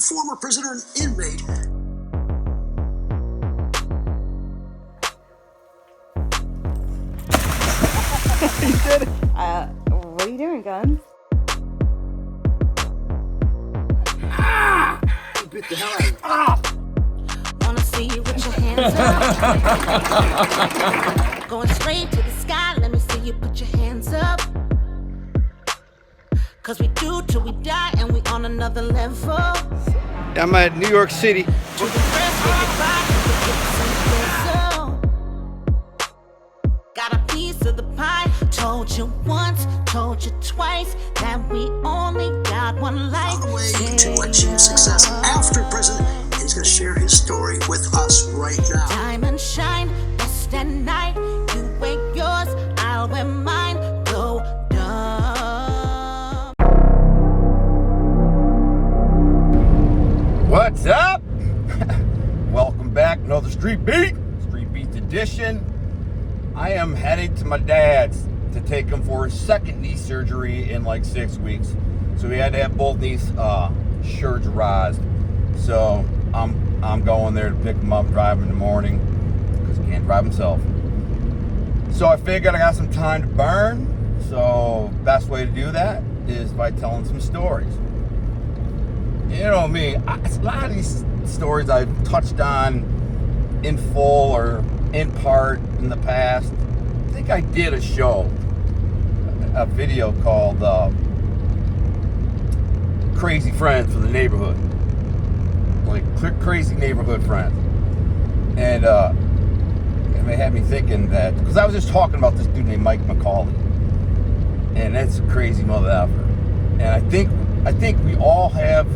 former prisoner and inmate. You did it. What are you doing, Guns? You bit the hell out of me. Wanna see you with your hands up. Going straight to the sky, let me see you put your hands up. Cause we do till we die and we on another level. I'm at New York City. To the first we goodbye, to the got a piece of the pie. Told you once, told you twice that we only got one life. On the way to achieve success after prison, and he's going to share his story with us right now. Diamond shine, best at night. You wear yours, I'll wear mine. Go dumb. What's up? Welcome back, another Street Beat edition. I am headed to my dad's to take him for his second knee surgery in like 6 weeks. So he had to have both knees surgerized. So I'm going there to pick him up, drive him in the morning, because he can't drive himself. So I figured I got some time to burn. So best way to do that is by telling some stories. You know me, a lot of these stories I've touched on in full or in part in the past. I think I did a show, a video called Crazy Friends from the Neighborhood. Like crazy neighborhood friends. And it had me thinking that, because I was just talking about this dude named Mike McCauley. And that's a crazy mother effer. And I think we all have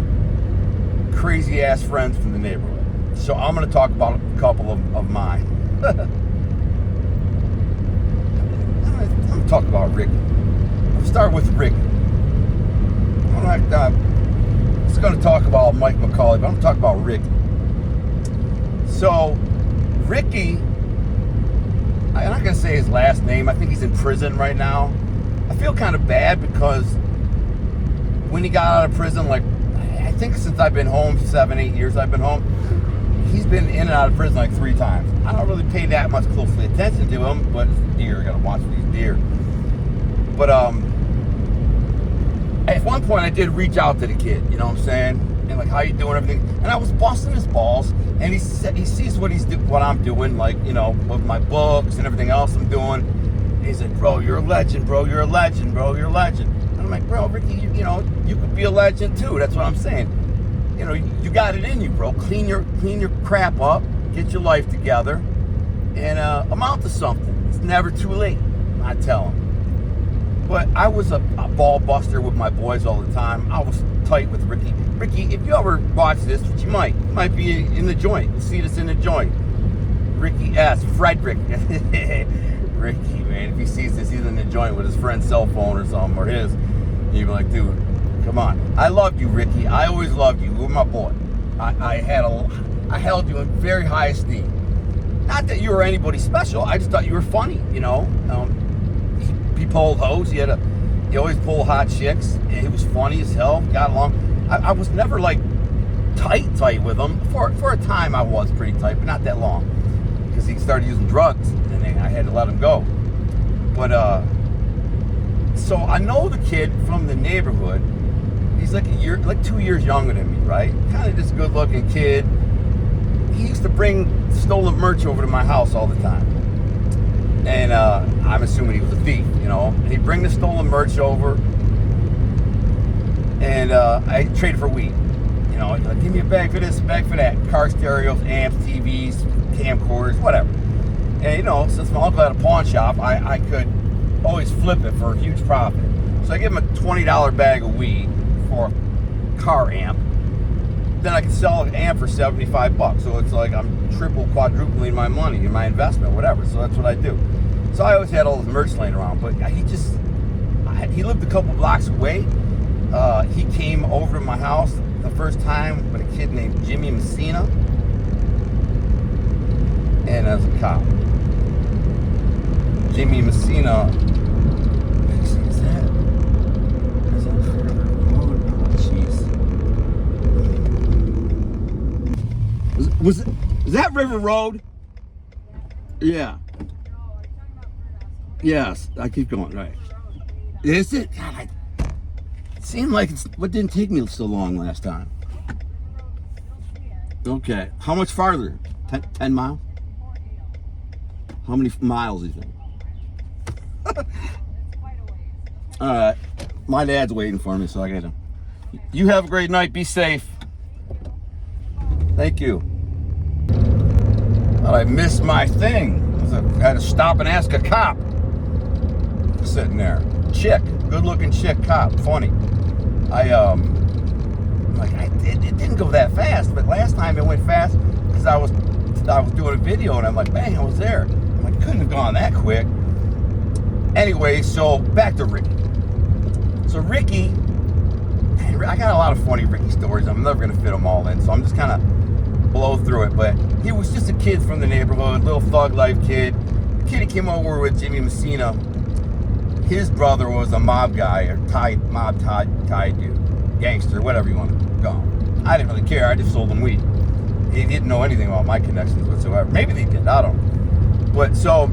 crazy ass friends from the neighborhood. So I'm going to talk about a couple of mine. I'm going to talk about Ricky. I'll start with Ricky. I'm just going to talk about Mike McCauley, but I'm going to talk about Ricky. So, Ricky, I'm not going to say his last name. I think he's in prison right now. I feel kind of bad because when he got out of prison, like, I think since I've been home, 7-8 years I've been home, he's been in and out of prison like 3 times. I don't really pay that much closely attention to him, but it's deer. I gotta watch these deer. But at one point I did reach out to the kid, you know what I'm saying? And like, how you doing, everything. And I was busting his balls, and he sees what I'm doing, like, you know, with my books and everything else I'm doing. And he's like, bro, you're a legend, bro. You're a legend, bro. You're a legend. And I'm like, bro, Ricky, you know, you could be a legend too. That's what I'm saying. You know, you got it in you, bro. Clean your crap up, get your life together, and amount to something. It's never too late, I tell him. But I was a ball buster with my boys all the time. I was tight with Ricky. Ricky, if you ever watch this, which you might be in the joint. You'll see this in the joint. Ricky S. Frederick. Ricky, man, if he sees this, he's in the joint with his friend's cell phone or something, or his. You'd be like, dude, come on. I love you, Ricky. I always loved you. You were my boy. I held you in very high esteem. Not that you were anybody special. I just thought you were funny, you know. He pulled hoes. He always pulled hot chicks. And he was funny as hell. Got along. I was never like tight with him. For a time I was pretty tight, but not that long. Because he started using drugs, and I had to let him go. But so I know the kid from the neighborhood. He's like 2 years younger than me, right? Kind of just good-looking kid. He used to bring stolen merch over to my house all the time. And I'm assuming he was a thief, you know. And he'd bring the stolen merch over, and I traded for weed. You know, he'd like, give me a bag for this, a bag for that. Car stereos, amps, TVs, camcorders, whatever. And, you know, since my uncle had a pawn shop, I could always flip it for a huge profit. So I give him a $20 bag of weed for a car amp. Then I can sell an amp for $75. So it's like I'm quadrupling my money in my investment, whatever. So that's what I do. So I always had all this merch laying around, but he lived a couple blocks away. He came over to my house the first time with a kid named Jimmy Messina, and as a cop. Jimmy Messina. Is that Is that River Road? Yeah. Yes, I keep going, right. Is it? God, it seemed like what didn't take me so long last time. Okay, how much farther? 10 miles? How many miles do you think? All right, my dad's waiting for me, so I gotta. You have a great night. Be safe. Thank you. Well, I missed my thing. I had to stop and ask a cop. Sitting there, chick, good-looking chick cop, funny. It didn't go that fast, but last time it went fast because I was doing a video and I'm like, bang, I was there. I'm like, couldn't have gone that quick. Anyway, so back to Ricky. So Ricky, I got a lot of funny Ricky stories. I'm never gonna fit them all in, so I'm just kind of blow through it. But he was just a kid from the neighborhood, little thug life kid. The kid he came over with, Jimmy Messina. His brother was a mob guy, or tied dude, gangster, whatever you want to call him. I didn't really care. I just sold him weed. He didn't know anything about my connections whatsoever. Maybe they did. I don't know. But so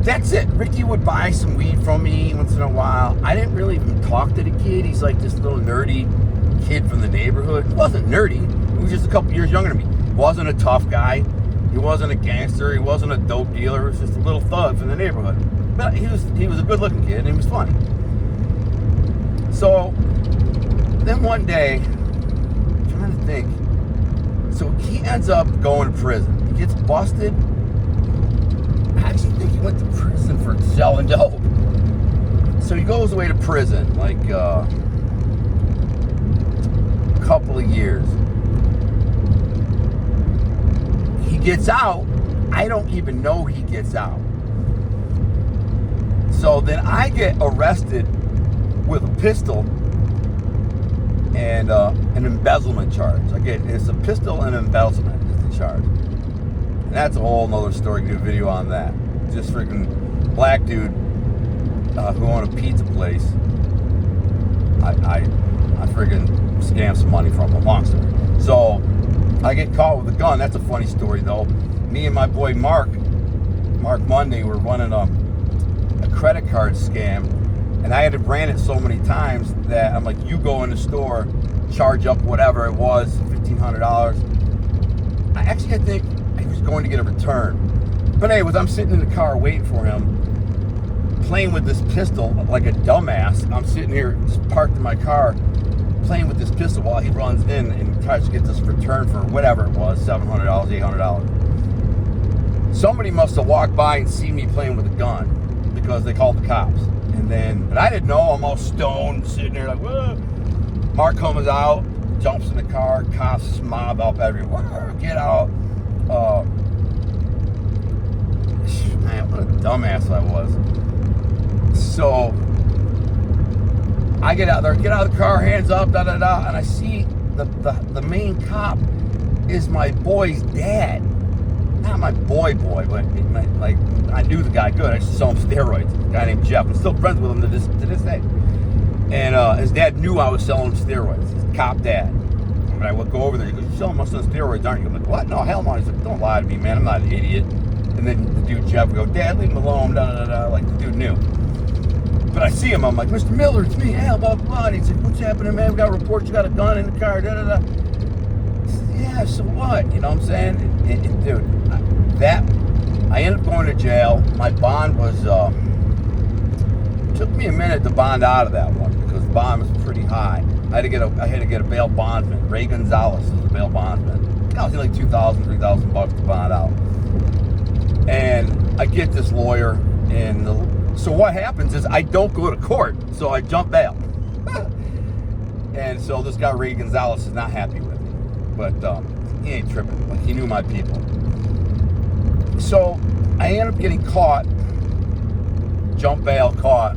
that's it. Ricky would buy some weed from me once in a while. I didn't really even talk to the kid. He's like this little nerdy kid from the neighborhood. He wasn't nerdy. He was just a couple years younger than me. He wasn't a tough guy. He wasn't a gangster. He wasn't a dope dealer. He was just a little thug from the neighborhood. But he was a good-looking kid, and he was funny. So then one day, I'm trying to think. So he ends up going to prison. He gets busted. I actually think he went to prison for selling dope. So he goes away to prison, like a couple of years. He gets out. I don't even know he gets out. So then I get arrested with a pistol and an embezzlement charge. It's a pistol and embezzlement is the charge. And that's a whole nother story. Do a video on that. Just freaking black dude who owned a pizza place. I freaking scammed some money from him. Long story. So I get caught with a gun. That's a funny story though. Me and my boy Mark Monday were running a credit card scam, and I had ran it so many times that I'm like, you go in the store, charge up whatever it was, $1,500. I think he was going to get a return. But anyways, I'm sitting in the car waiting for him, playing with this pistol like a dumbass. I'm sitting here just parked in my car, playing with this pistol while he runs in and tries to get this return for whatever it was, $700, $800. Somebody must have walked by and seen me playing with a gun because they called the cops. And I didn't know, I'm all stoned, sitting there like, whoa. Mark comes out, jumps in the car, cops mob up everywhere, get out. Man, what a dumbass I was. So I get out there, get out of the car, hands up, and I see the main cop is my boy's dad. Not my boy, but like I knew the guy good. I used to sell him steroids. A guy named Jeff. I'm still friends with him to this day. And his dad knew I was selling him steroids. His cop dad. And I would go over there. He goes, "You're selling my son steroids, aren't you?" I'm like, "What? No, hell no." He's like, "Don't lie to me, man. I'm not an idiot." And then the dude Jeff would go, "Dad, leave him alone." Like the dude knew. But I see him. I'm like, "Mr. Miller, it's me. Hey, blah, blah, blah." And he's like, "What's happening, man? We got a report. You got a gun in the car." Yeah, so what? You know what I'm saying? Dude, I ended up going to jail. My bond was, took me a minute to bond out of that one because the bond was pretty high. I had to get a bail bondsman. Ray Gonzalez was the bail bondsman. It cost me like $2,000, $3,000 to bond out. And I get this lawyer, and so what happens is I don't go to court, so I jump bail. And so this guy Ray Gonzalez is not happy with me, but he ain't tripping. Like, he knew my people. So I ended up getting caught, jump bail, caught.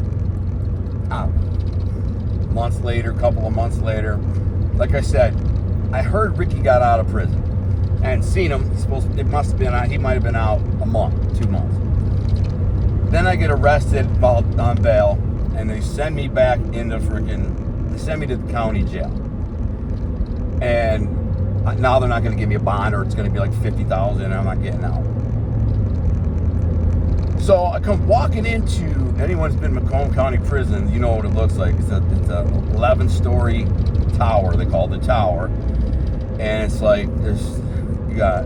A couple of months later, like I said, I heard Ricky got out of prison. I hadn't seen him. He might have been out a month, 2 months. Then I get arrested while on bail, and they send me back into they send me to the county jail. And now they're not going to give me a bond, or it's going to be like $50,000 and I'm not getting out. So I come walking into, anyone who's been in Macomb County Prison, you know what it looks like. It's a 11-story tower. They call it the tower. And it's like, you got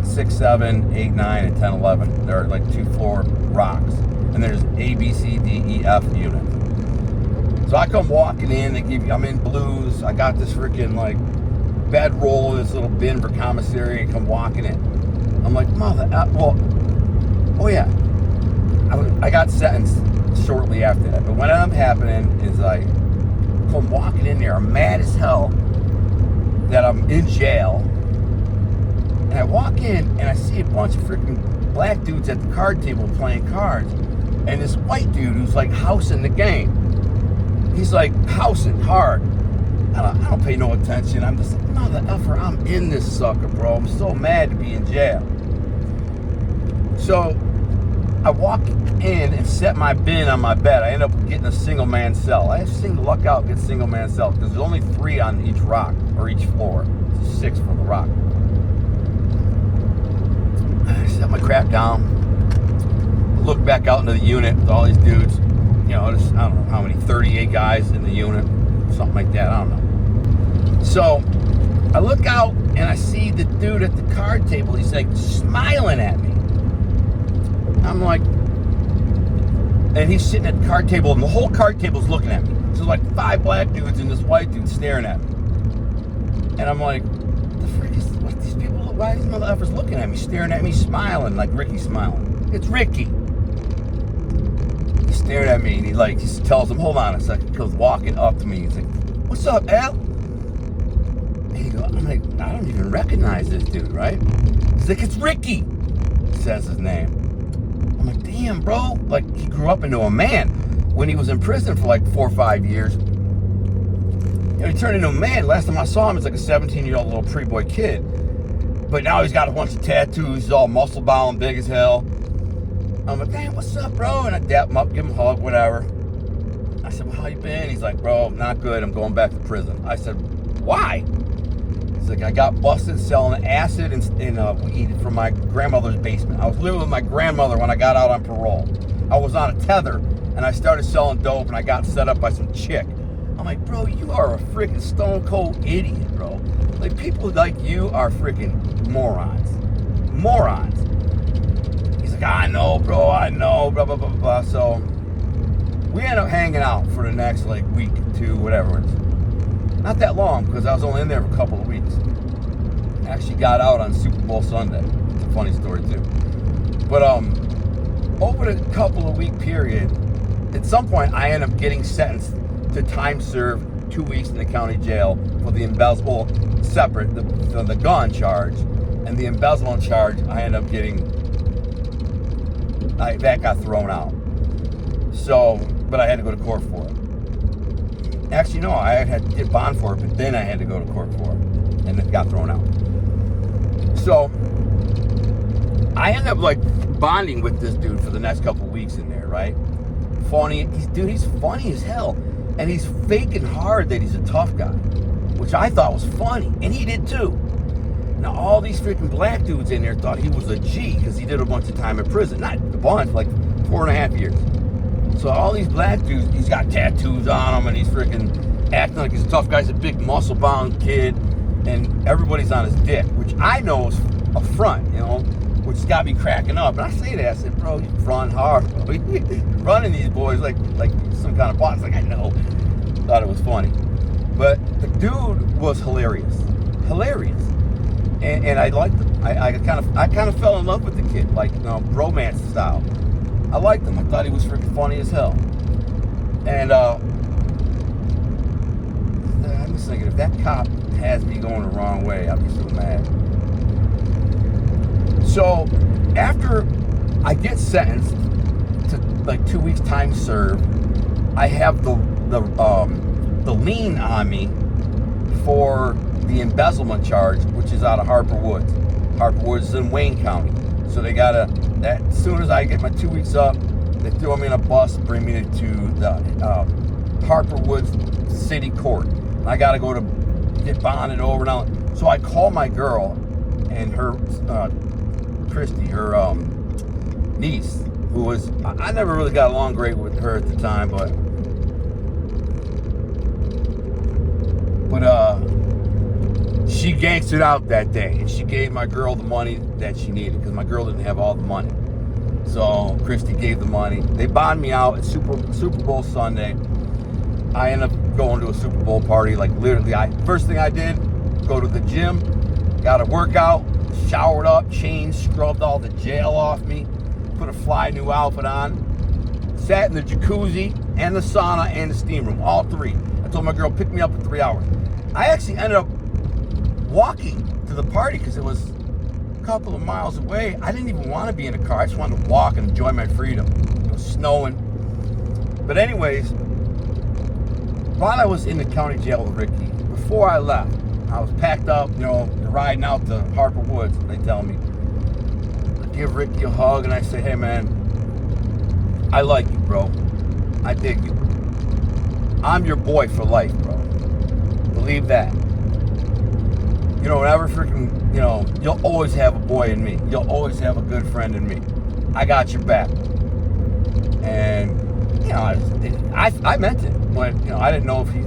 6, 7, 8, 9, and 10, 11. There are like 2-floor rocks. And there's A, B, C, D, E, F units. So I come walking in, I'm in blues. I got this freaking like bedroll in this little bin for commissary, and come walking in. I'm like, oh yeah. I got sentenced shortly after that. But what ended up happening is I come walking in there, I'm mad as hell that I'm in jail. And I walk in and I see a bunch of freaking black dudes at the card table playing cards. And this white dude who's like housing the game. He's like housing hard. I don't pay no attention. I'm just like, mother effer, I'm in this sucker, bro. I'm so mad to be in jail. So I walk in and set my bin on my bed. I end up getting a single man cell. I just seem to luck out and get a single man cell because there's only 3 on each rock or each floor. It's 6 for the rock. I set my crap down. I look back out into the unit with all these dudes. You know, I don't know how many, 38 guys in the unit, something like that. I don't know. So I look out and I see the dude at the card table. He's like smiling at me. I'm like, and he's sitting at the card table, and the whole card table's looking at me. So there's like 5 black dudes and this white dude staring at me. And I'm like, the frick is, what, these people, why are these motherfuckers looking at me, staring at me, smiling, like Ricky's smiling? It's Ricky. He's staring at me, and he tells him, hold on a second. He goes walking up to me. He's like, what's up, Al? And he goes, I'm like, I don't even recognize this dude, right? He's like, it's Ricky, says his name. I'm like, damn, bro. Like, he grew up into a man. When he was in prison for like 4 or 5 years, you know, he turned into a man. Last time I saw him, he's like a 17-year-old little pre-boy kid. But now he's got a bunch of tattoos. He's all muscle-bound, big as hell. I'm like, damn, what's up, bro? And I dap him up, give him a hug, whatever. I said, well, how you been? He's like, bro, not good. I'm going back to prison. I said, why? He's like, I got busted selling acid and weed from my grandmother's basement. I was living with my grandmother when I got out on parole. I was on a tether, and I started selling dope, and I got set up by some chick. I'm like, bro, you are a freaking stone cold idiot, bro. Like, people like you are freaking morons. Morons. He's like, I know, bro, I know, blah, blah, blah, blah. So we end up hanging out for the next, like, week, 2, whatever it is. Not that long, because I was only in there for a couple of weeks. I actually got out on Super Bowl Sunday. It's a funny story, too. But over the couple of week period, at some point, I end up getting sentenced to time served 2 weeks in the county jail for the embezzlement, separate, the gun charge, and the embezzlement charge, I end up getting, that got thrown out. So, but I had to go to court for it. Actually, no, I had to get bond for it, but then I had to go to court for it, and it got thrown out. So, I ended up, like, bonding with this dude for the next couple of weeks in there, right? Funny, he's funny as hell, and he's faking hard that he's a tough guy, which I thought was funny, and he did too. Now, all these freaking black dudes in there thought he was a G, because he did a bunch of time in prison. Not a bunch, like 4.5 years. So all these black dudes, he's got tattoos on him, and he's freaking acting like he's a tough guy. He's a big muscle-bound kid, and everybody's on his dick, which I know is a front, you know, which got me cracking up. And I say that, I said, bro, you run hard, bro. You're running these boys like some kind of boss. Like, I know. Thought it was funny. But the dude was hilarious. Hilarious. And I liked him. I kind of fell in love with the kid, like, you know, romance style. I liked him. I thought he was freaking funny as hell. And I'm just thinking, if that cop has me going the wrong way, I'd be so mad. So after I get sentenced to like 2 weeks time served, I have the lien on me for the embezzlement charge, which is out of Harper Woods. Harper Woods is in Wayne County. So they gotta, as soon as I get my 2 weeks up, they throw me in a bus, bring me to the Harper Woods City Court. I gotta go to get bonded over. Now, So I call my girl and her, Christy, her niece, who was, I never really got along great with her at the time, but she gangstered out that day, and she gave my girl the money that she needed, because my girl didn't have all the money. So Christy gave the money. They bond me out at Super Bowl Sunday. I end up going to a Super Bowl party. Like literally, first thing I did, go to the gym, got a workout, showered up, changed, scrubbed all the gel off me, put a fly new outfit on, sat in the jacuzzi and the sauna and the steam room, all three. I told my girl, pick me up in 3 hours. I actually ended up walking to the party because it was a couple of miles away. I didn't even want to be in a car. I just wanted to walk and enjoy my freedom. It was snowing. But anyways, while I was in the county jail with Ricky, before I left, I was packed up, riding out to Harper Woods. They tell me, I give Ricky a hug and I say, hey man, I like you, bro. I dig you. I'm your boy for life, bro. Believe that. Whenever freaking, you'll always have a boy in me. You'll always have a good friend in me. I got your back. And, I meant it. But, I didn't know if he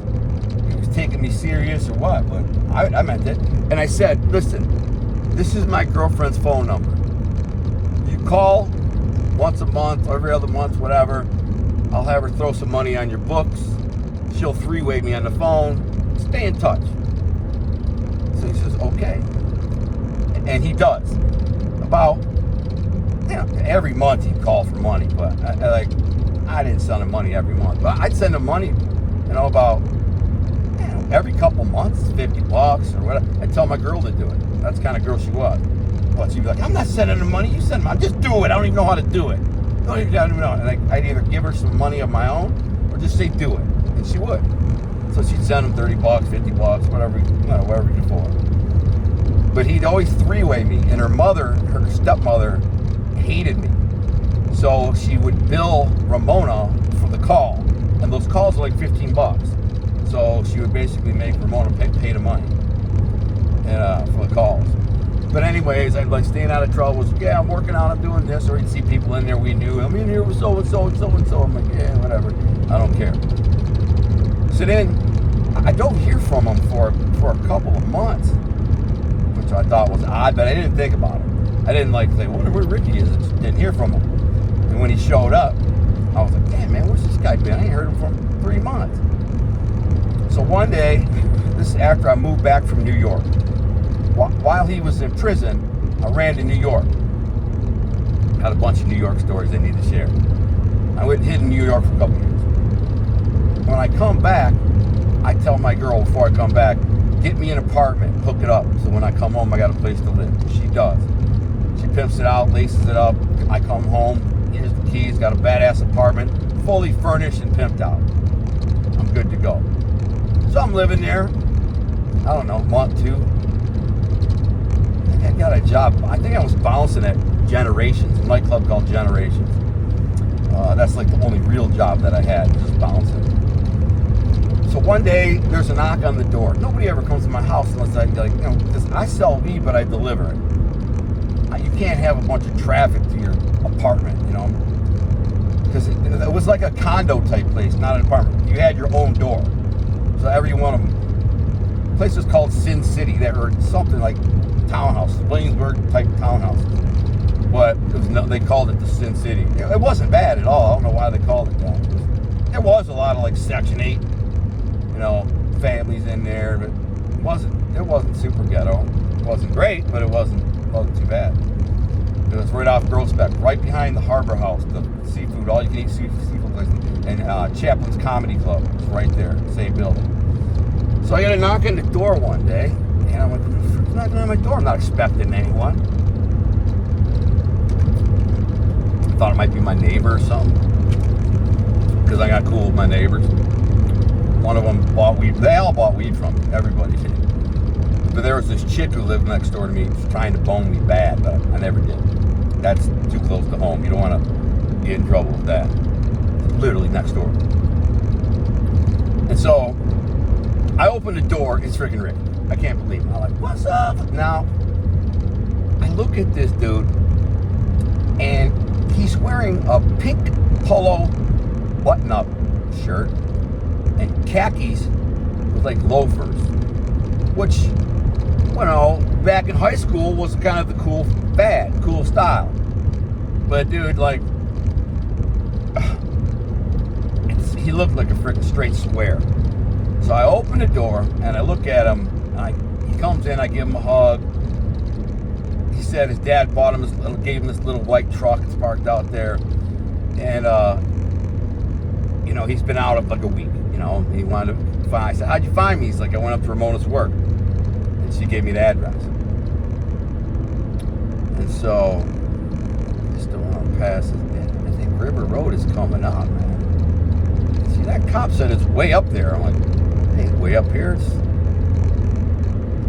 was taking me serious or what. But I meant it. And I said, listen, this is my girlfriend's phone number. You call once a month, every other month, whatever. I'll have her throw some money on your books. She'll three-way me on the phone. Stay in touch. So he says, okay. And he does. About, every month he'd call for money, but I didn't send him money every month. But I'd send him money, about, every couple months, $50 or whatever. I'd tell my girl to do it. That's the kind of girl she was. But she'd be like, I'm not sending him money, you send him. Just do it. I don't even know how to do it. I don't even know. And I'd either give her some money of my own or just say do it. And she would. So she'd send him $30, $50, whatever he could afford. But he'd always three-way me, and her stepmother, hated me. So she would bill Ramona for the call, and those calls were like $15. So she would basically make Ramona pay the money for the calls. But anyways, I'd like staying out of trouble. Yeah, I'm working out, I'm doing this. Or you'd see people in there we knew. I'm in here with so-and-so and so-and-so. I'm like, yeah, whatever. I don't care. So then, I don't hear from him for a couple of months, which I thought was odd, but I didn't think about it. I didn't say, wonder where Ricky is. I just didn't hear from him. And when he showed up, I was like, damn, man, where's this guy been? I ain't heard him for 3 months. So one day, this is after I moved back from New York. While he was in prison, I ran to New York. Got a bunch of New York stories I need to share. I went and hid in New York for a couple years. When I come back, I tell my girl before I come back, get me an apartment, hook it up, so when I come home, I got a place to live. She does. She pimps it out, laces it up. I come home, here's the keys, got a badass apartment, fully furnished and pimped out. I'm good to go. So I'm living there, I don't know, month, two. I got a job. I think I was bouncing at Generations, a nightclub called Generations. That's like the only real job that I had, just bouncing. So one day, there's a knock on the door. Nobody ever comes to my house unless because I sell weed, but I deliver it. You can't have a bunch of traffic to your apartment, because it was like a condo type place, not an apartment. You had your own door. So every one of them. The place was called Sin City. They were something like townhouse, Williamsburg type townhouses. But they called it the Sin City. It wasn't bad at all. I don't know why they called it that. There was a lot of Section 8, families in there, but it wasn't super ghetto. It wasn't great, but it wasn't too bad. It was right off Grossbeck, right behind the Harbor House, the seafood, all you can eat seafood place, and Chaplin's Comedy Club was right there, same building. So I got a knock on the door one day, and I'm like, who's knocking on my door? I'm not expecting anyone. I thought it might be my neighbor or something, because I got cool with my neighbors. One of them bought weed. They all bought weed from me. Everybody did. But there was this chick who lived next door to me trying to bone me bad, but I never did. That's too close to home. You don't want to get in trouble with that. Literally next door. And so I opened the door. It's freaking Rick. I can't believe it. I'm like, what's up? Now, I look at this dude, and he's wearing a pink polo button-up shirt and khakis with like loafers, which, you know, back in high school was kind of the cool fad, cool style. But dude, like, he looked like a freaking straight square. So I open the door and I look at him. And he comes in, I give him a hug. He said his dad gave him this little white truck that's parked out there, and you know, he's been out of like a week. You know, he wanted to find. I said, "How'd you find me?" He's like, "I went up to Ramona's work, and she gave me the address." And so I still want to pass it. I think River Road is coming up, man. See, that cop said it's way up there. I'm like, hey, way up here. It's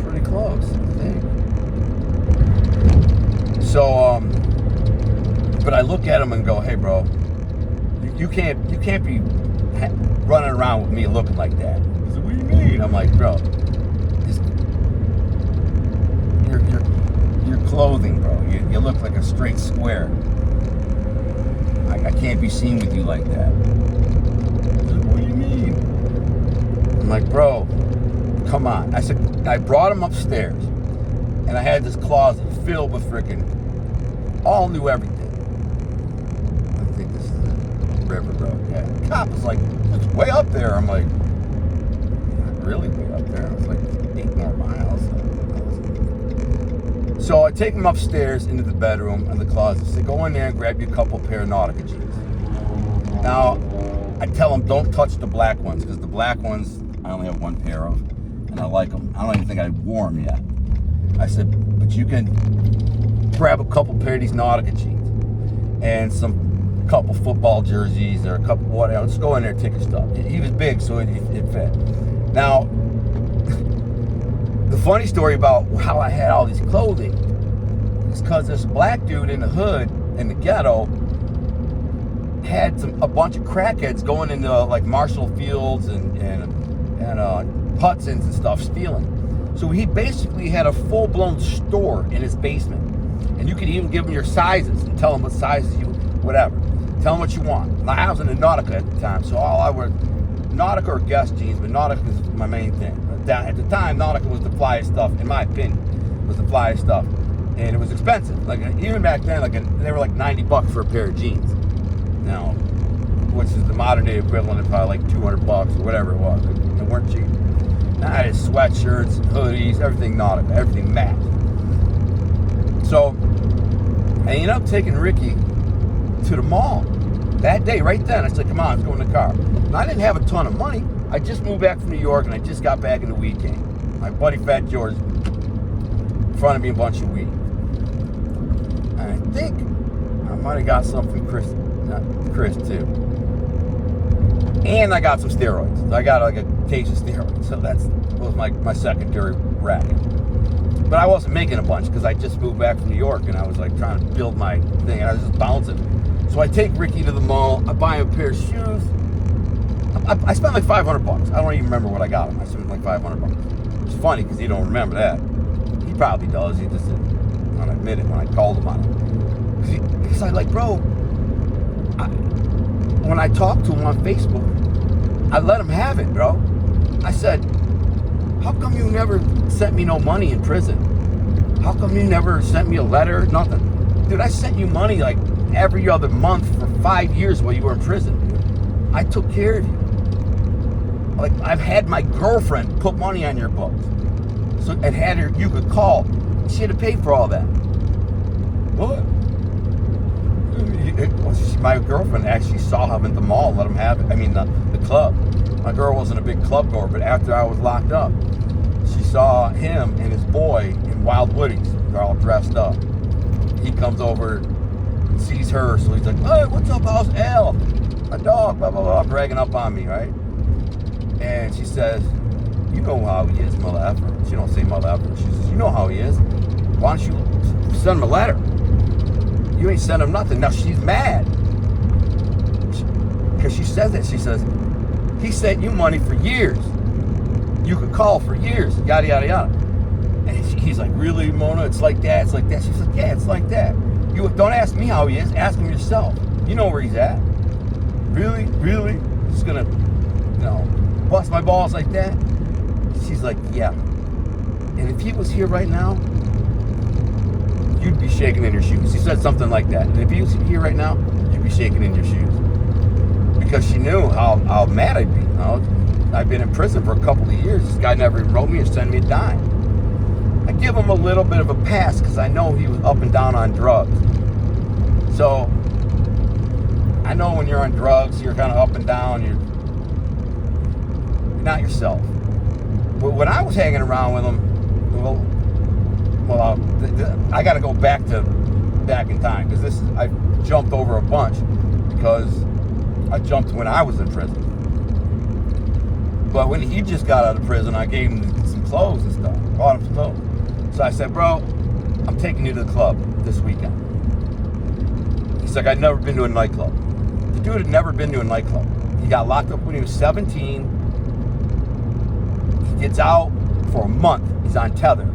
pretty close, I think. So, but I look at him and go, hey, bro, you can't be running around with me looking like that. He said, what do you mean? I'm like, bro, your clothing, bro, you look like a straight square. I can't be seen with you like that. He said, what do you mean? I'm like, bro, come on. I said, I brought him upstairs, and I had this closet filled with freaking all new everything. I think this is the River Road. Yeah. The cop was like, it's way up there. I'm like, not really way up there. It's like 8 more miles. So I take him upstairs into the bedroom and the closet. I say, go in there and grab you a couple pair of Nautica jeans. Now, I tell him, don't touch the black ones, because the black ones I only have one pair of, and I like them. I don't even think I wore them yet. I said, but you can grab a couple pair of these Nautica jeans and some couple football jerseys or a couple whatever. Let's go in there and take his stuff. He was big, so it fit. Now, the funny story about how I had all these clothing is because this black dude in the hood in the ghetto had a bunch of crackheads going into like Marshall Fields and Hudson's and stuff stealing. So he basically had a full-blown store in his basement. And you could even give him your sizes and tell him what sizes whatever. Tell him what you want. Now, I was in a Nautica at the time, so all I wore Nautica or Guess jeans, but Nautica is my main thing. At the time, Nautica was the flyest stuff, in my opinion, was the flyest stuff. And it was expensive. Like, even back then, they were like $90 for a pair of jeans. Now, which is the modern day equivalent of probably like $200 or whatever it was. They weren't cheap. Now I had sweatshirts, hoodies, everything Nautica, everything matched. So I ended up taking Ricky to the mall that day, right then. I said, come on, let's go in the car. Now, I didn't have a ton of money. I just moved back from New York, and I just got back in the weed game. My buddy Fat George fronted me a bunch of weed. And I think I might have got some from Chris too. And I got some steroids. I got like a case of steroids. So that was my secondary racket. But I wasn't making a bunch because I just moved back from New York, and I was like trying to build my thing, and I was just bouncing. So I take Ricky to the mall. I buy him a pair of shoes. I spent like $500. I don't even remember what I got him. I spent like $500. It's funny because he don't remember that. He probably does. He just didn't want to admit it when I called him on it. Because I like, bro, when I talked to him on Facebook, I let him have it, bro. I said, how come you never sent me no money in prison? How come you never sent me a letter? Nothing. Dude, I sent you money like every other month for 5 years while you were in prison. I took care of you. Like, I've had my girlfriend put money on your books. So, and had her, you could call. She had to pay for all that. What? My girlfriend actually saw him at the mall, let him have it. I mean, the club. My girl wasn't a big club goer, but after I was locked up, she saw him and his boy in Wild Woodies. They're all dressed up. He comes over, sees her, so he's like, hey, what's up, how's Al? My dog, blah, blah, blah, bragging up on me, right? And she says, you know how he is, mother effer. She don't say mother effer. She says, you know how he is. Why don't you send him a letter? You ain't sent him nothing. Now she's mad. Because she says that. She says, he sent you money for years. you could call for years, yada, yada, yada. And he's like, really, Mona? It's like that, it's like that. She's like, yeah, it's like that. You don't ask me how he is, ask him yourself. You know where he's at. Really? Really? Just gonna, bust my balls like that? She's like, yeah. And if he was here right now, you'd be shaking in your shoes. He said something like that. And if he was here right now, you'd be shaking in your shoes. Because she knew how mad I'd be. I've been in prison for a couple of years. This guy never wrote me or sent me a dime. I give him a little bit of a pass because I know he was up and down on drugs. So I know when you're on drugs, you're kind of up and down. You're not yourself. But when I was hanging around with him, I got to go back in time because I jumped over a bunch because I jumped when I was in prison. But when he just got out of prison, I gave him some clothes and stuff. Bought him some clothes. So I said, bro, I'm taking you to the club this weekend. He's like, I'd never been to a nightclub. The dude had never been to a nightclub. He got locked up when he was 17. He gets out for a month. He's on tether.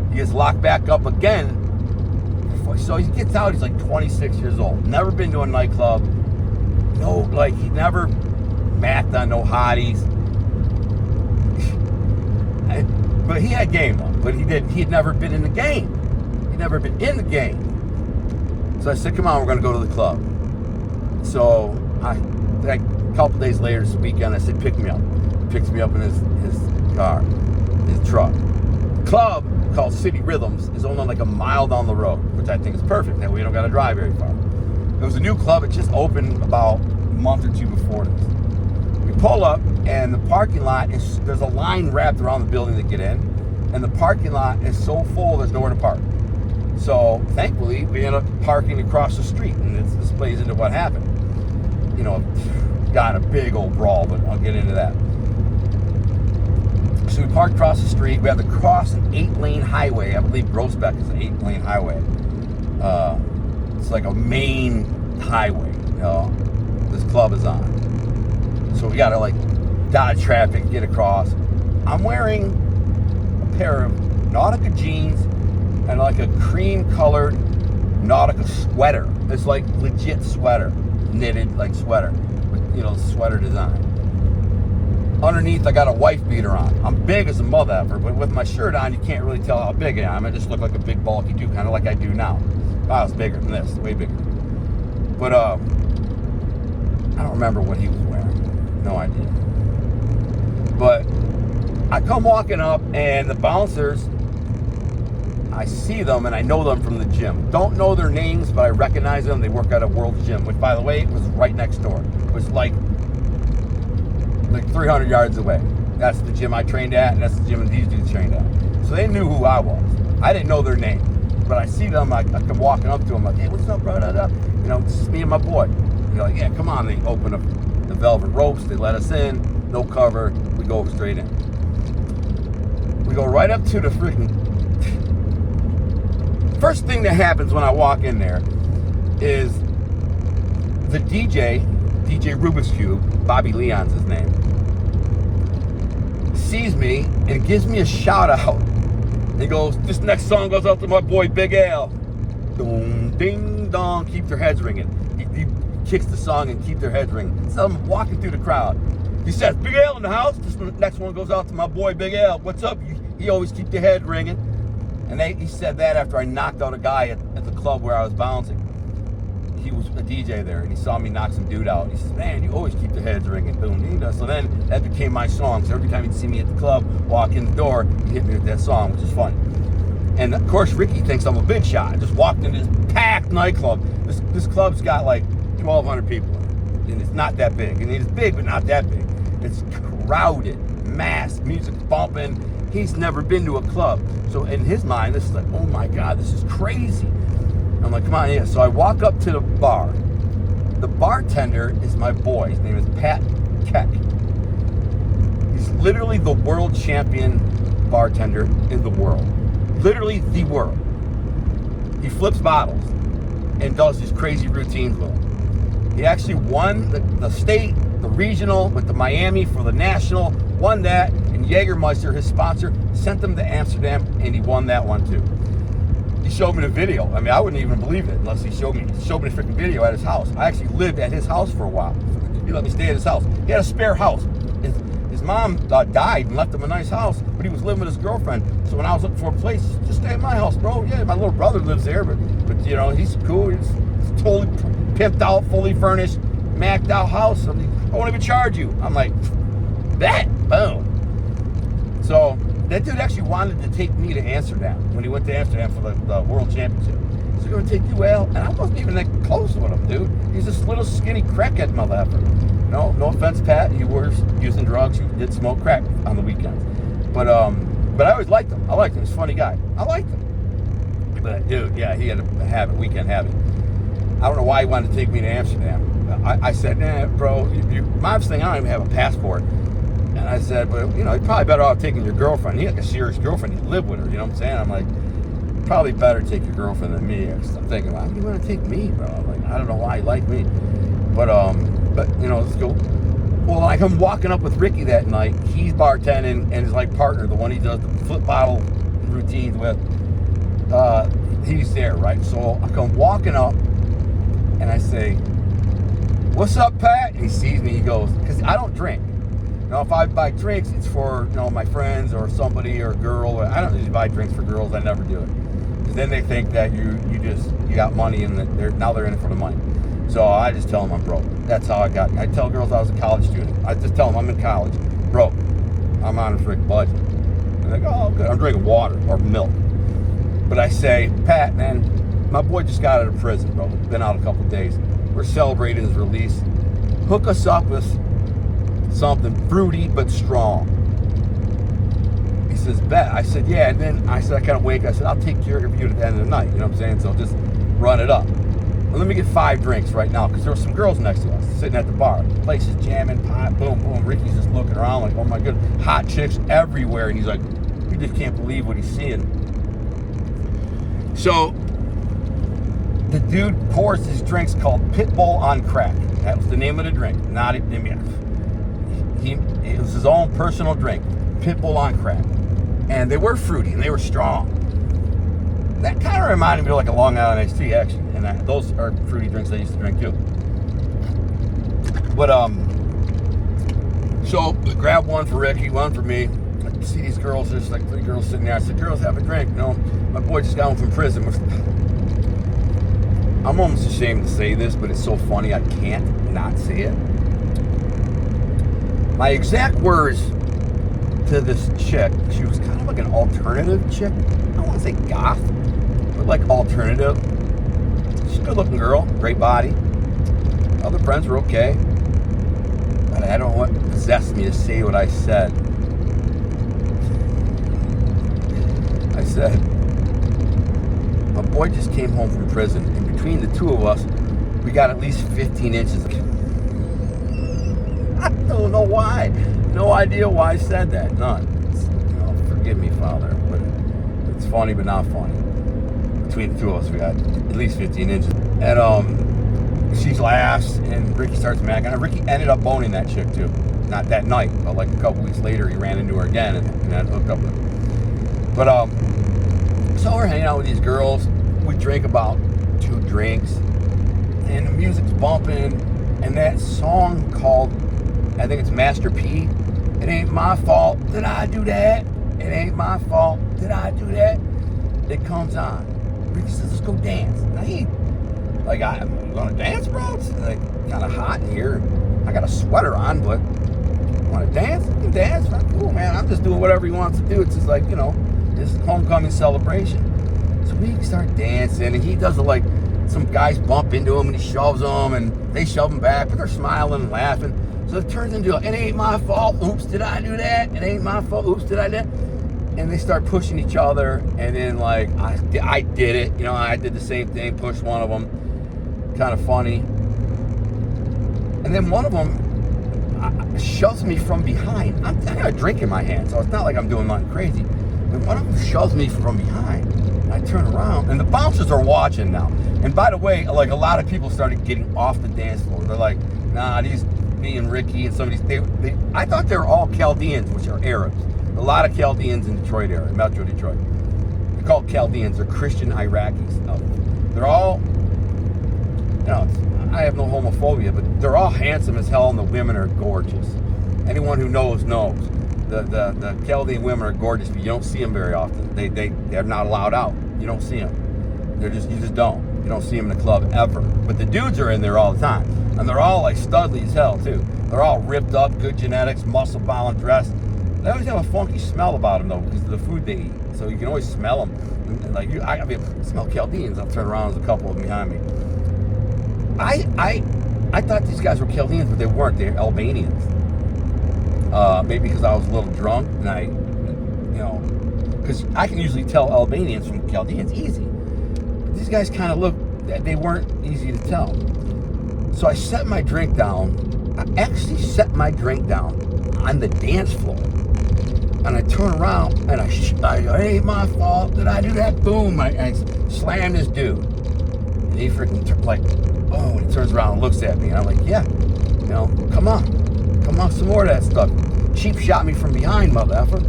He gets locked back up again. So he gets out, he's like 26 years old. Never been to a nightclub. He never mathed on no hotties. But he had game though. But he had never been in the game. He'd never been in the game. So I said, come on, we're gonna go to the club. So a couple days later this weekend, I said, pick me up. He picks me up in his car, his truck. The club, called City Rhythms, is only like a mile down the road, which I think is perfect. That way you don't gotta drive very far. It was a new club. It just opened about a month or two before this. We pull up, and the parking lot there's a line wrapped around the building to get in, and the parking lot is so full there's nowhere to park. So thankfully we end up parking across the street, and this plays into what happened. Got in a big old brawl, but I'll get into that. So we parked across the street. We had to cross an 8-lane highway. I believe THROWBACK is an 8-lane highway. It's like a main highway, this club is on. So we gotta dodge traffic, get across. I'm wearing a pair of Nautica jeans and a cream colored Nautica sweater. It's like legit sweater, knitted sweater with sweater design. Underneath I got a wife beater on. I'm big as a mother effer, but with my shirt on you can't really tell how big I am. I just look like a big bulky dude, kind of like I do now. I was bigger than this, way bigger. But I don't remember what he was wearing. No idea. But I come walking up, and the bouncers, I see them and I know them from the gym. Don't know their names, but I recognize them. They work at a World's Gym, which, by the way, was right next door. It was like 300 yards away. That's the gym I trained at, and that's the gym these dudes trained at. So they knew who I was. I didn't know their name, but I see them. I come walking up to them like, hey, what's up, bro? This is me and my boy. And they're like, yeah, come on. They open up the velvet ropes. They let us in. No cover. We go straight in. We go right up to the freaking... First thing that happens when I walk in there is the DJ Rubik's Cube, Bobby Leon's his name, sees me and gives me a shout out. He goes, this next song goes out to my boy Big Al. Boom, ding dong, keep their heads ringing. He kicks the song and keep their heads ringing. So I'm walking through the crowd. He says, Big Al in the house. This next one goes out to my boy Big Al. What's up? He always keep their head ringing. And he said that after I knocked out a guy at the club where I was bouncing. He was a DJ there, and he saw me knock some dude out. He says, man, you always keep the heads ringing. Boom, ding dong. So then that became my song. So every time he'd see me at the club, walk in the door, he'd hit me with that song, which is fun. And of course, Ricky thinks I'm a big shot. I just walked into this packed nightclub. This club's got like 1,200 people in it. And it's not that big. And it's big, but not that big. It's crowded, mass, music bumping. He's never been to a club. So in his mind, this is like, oh my God, this is crazy. I'm like, come on, yeah. So I walk up to the bar. The bartender is my boy. His name is Pat Keck. He's literally the world champion bartender in the world. Literally the world. He flips bottles and does these crazy routines with them. He actually won the state, the regional with the Miami for the national, won that, and And Jägermeister, his sponsor, sent him to Amsterdam, and he won that one too. He showed me the video. I mean, I wouldn't even believe it unless he showed me. He showed me the freaking video at his house. I actually lived at his house for a while. He let me stay at his house. He had a spare house. His mom died and left him a nice house, but he was living with his girlfriend. So when I was looking for a place, just stay at my house, bro. Yeah, my little brother lives there, but you know, he's cool. He's totally pimped out, fully furnished, macked out house. I won't even charge you. I'm like, that, boom. So that dude actually wanted to take me to Amsterdam when he went to Amsterdam for the World Championship. He's going to take you out, and I wasn't even that close with him, dude. He's this little skinny crackhead motherfucker. No offense, Pat. You were using drugs. You did smoke crack on the weekends, but I always liked him. I liked him. He's a funny guy. I liked him. But dude, yeah, he had a weekend habit. I don't know why he wanted to take me to Amsterdam. I said, nah, bro. Mom's thing. I don't even have a passport. And I said, well, you know, you're probably better off taking your girlfriend. He had a serious girlfriend. He lived with her. You know what I'm saying? I'm like, probably better take your girlfriend than me. I'm thinking, why do you want to take me, bro? I'm like, I don't know why he liked me. But you know, let's go. Well, like I'm walking up with Ricky that night. He's bartending, and his like partner, the one he does the flip bottle routines with, he's there, right? So I come walking up, and I say, "What's up, Pat?" And he sees me. He goes, "Because I don't drink. Now, if I buy drinks, it's for, you know, my friends or somebody or a girl. I don't usually buy drinks for girls. I never do it. Because then they think that you got money and now they're in it for the money. So I just tell them I'm broke. That's how I got. I tell girls I was a college student. I just tell them I'm in college, broke. I'm on a freaking budget. And they go, oh, good. I'm drinking water or milk. But I say, Pat, man, my boy just got out of prison, bro. Been out a couple days. We're celebrating his release. Hook us up with something fruity but strong. He says, bet. I said, yeah. And then I said, I kind of wake. I said, I'll take care of you at the end of the night. You know what I'm saying? So just run it up. Well, let me get 5 drinks right now, because there were some girls next to us sitting at the bar. The place is jamming, pot, boom, boom. Ricky's just looking around like, oh my goodness, hot chicks everywhere. And he's like, he just can't believe what he's seeing. So the dude pours his drinks called Pitbull on Crack. That was the name of the drink. Not it. It was his own personal drink, Pitbull on Crack. And they were fruity and they were strong. That kind of reminded me of like a Long Island iced tea, actually. And those are fruity drinks I used to drink too. But so grab one for Ricky, one for me. I see these girls, there's like 3 girls sitting there. I said, girls, have a drink. You know, my boy just got home from prison. I'm almost ashamed to say this, but it's so funny I can't not say it. My exact words to this chick, she was kind of like an alternative chick. I don't want to say goth, but like alternative. She's a good looking girl, great body. Other friends were okay. But I don't know what possessed me to say what I said. I said, my boy just came home from prison, and between the two of us, we got at least 15 inches. I don't know why. No idea why I said that. None. Forgive me, Father, but it's funny but not funny. Between the two of us, we got at least 15 inches. And she laughs, and Ricky starts macking her. Ricky ended up boning that chick too. Not that night, but like a couple weeks later, he ran into her again and then hooked up with her. But so we're hanging out with these girls. We drink about 2 drinks, and the music's bumping, and that song called, I think it's Master P. It ain't my fault that I do that. It ain't my fault that I do that. It comes on. Ricky says, let's go dance. Now he, like, I'm gonna dance, bro? It's like kind of hot in here. I got a sweater on, but you wanna dance? You can dance. Not cool, man. I'm just doing whatever he wants to do. It's just like, you know, this homecoming celebration. So we start dancing, and he does it like some guys bump into him, and he shoves them, and they shove him back, but they're smiling and laughing. So it turns into, it ain't my fault, oops, did I do that? It ain't my fault, oops, did I do that? And they start pushing each other, and then like, I did it, you know, I did the same thing, pushed one of them, kind of funny. And then one of them shoves me from behind. I got a drink in my hand, so it's not like I'm doing nothing crazy. But one of them shoves me from behind, and I turn around, and the bouncers are watching now. And by the way, like a lot of people started getting off the dance floor. They're like, nah, me and Ricky and some of these, I thought they were all Chaldeans, which are Arabs. A lot of Chaldeans in Detroit area, Metro Detroit. They're called Chaldeans. They're Christian Iraqis. They're all, you know, I have no homophobia, but they're all handsome as hell, and the women are gorgeous. Anyone who knows. The Chaldean women are gorgeous, but you don't see them very often. They're not allowed out. You don't see them. You just don't. You don't see them in the club ever. But the dudes are in there all the time, and they're all like studly as hell too. They're all ripped up, good genetics, muscle bound, dressed. They always have a funky smell about them though, because of the food they eat. So you can always smell them. And like I smell Chaldeans. I'll turn around. There's a couple of them behind me. I thought these guys were Chaldeans, but they weren't. They're Albanians. Maybe because I was a little drunk, and because I can usually tell Albanians from Chaldeans easy. These guys kind of they weren't easy to tell. So I set my drink down. I actually set my drink down on the dance floor. And I turn around, and it ain't my fault that I do that. Boom, I slam this dude. And he freaking, boom, and he turns around and looks at me. And I'm like, yeah, come on, some more of that stuff. Cheap shot me from behind, mother effer.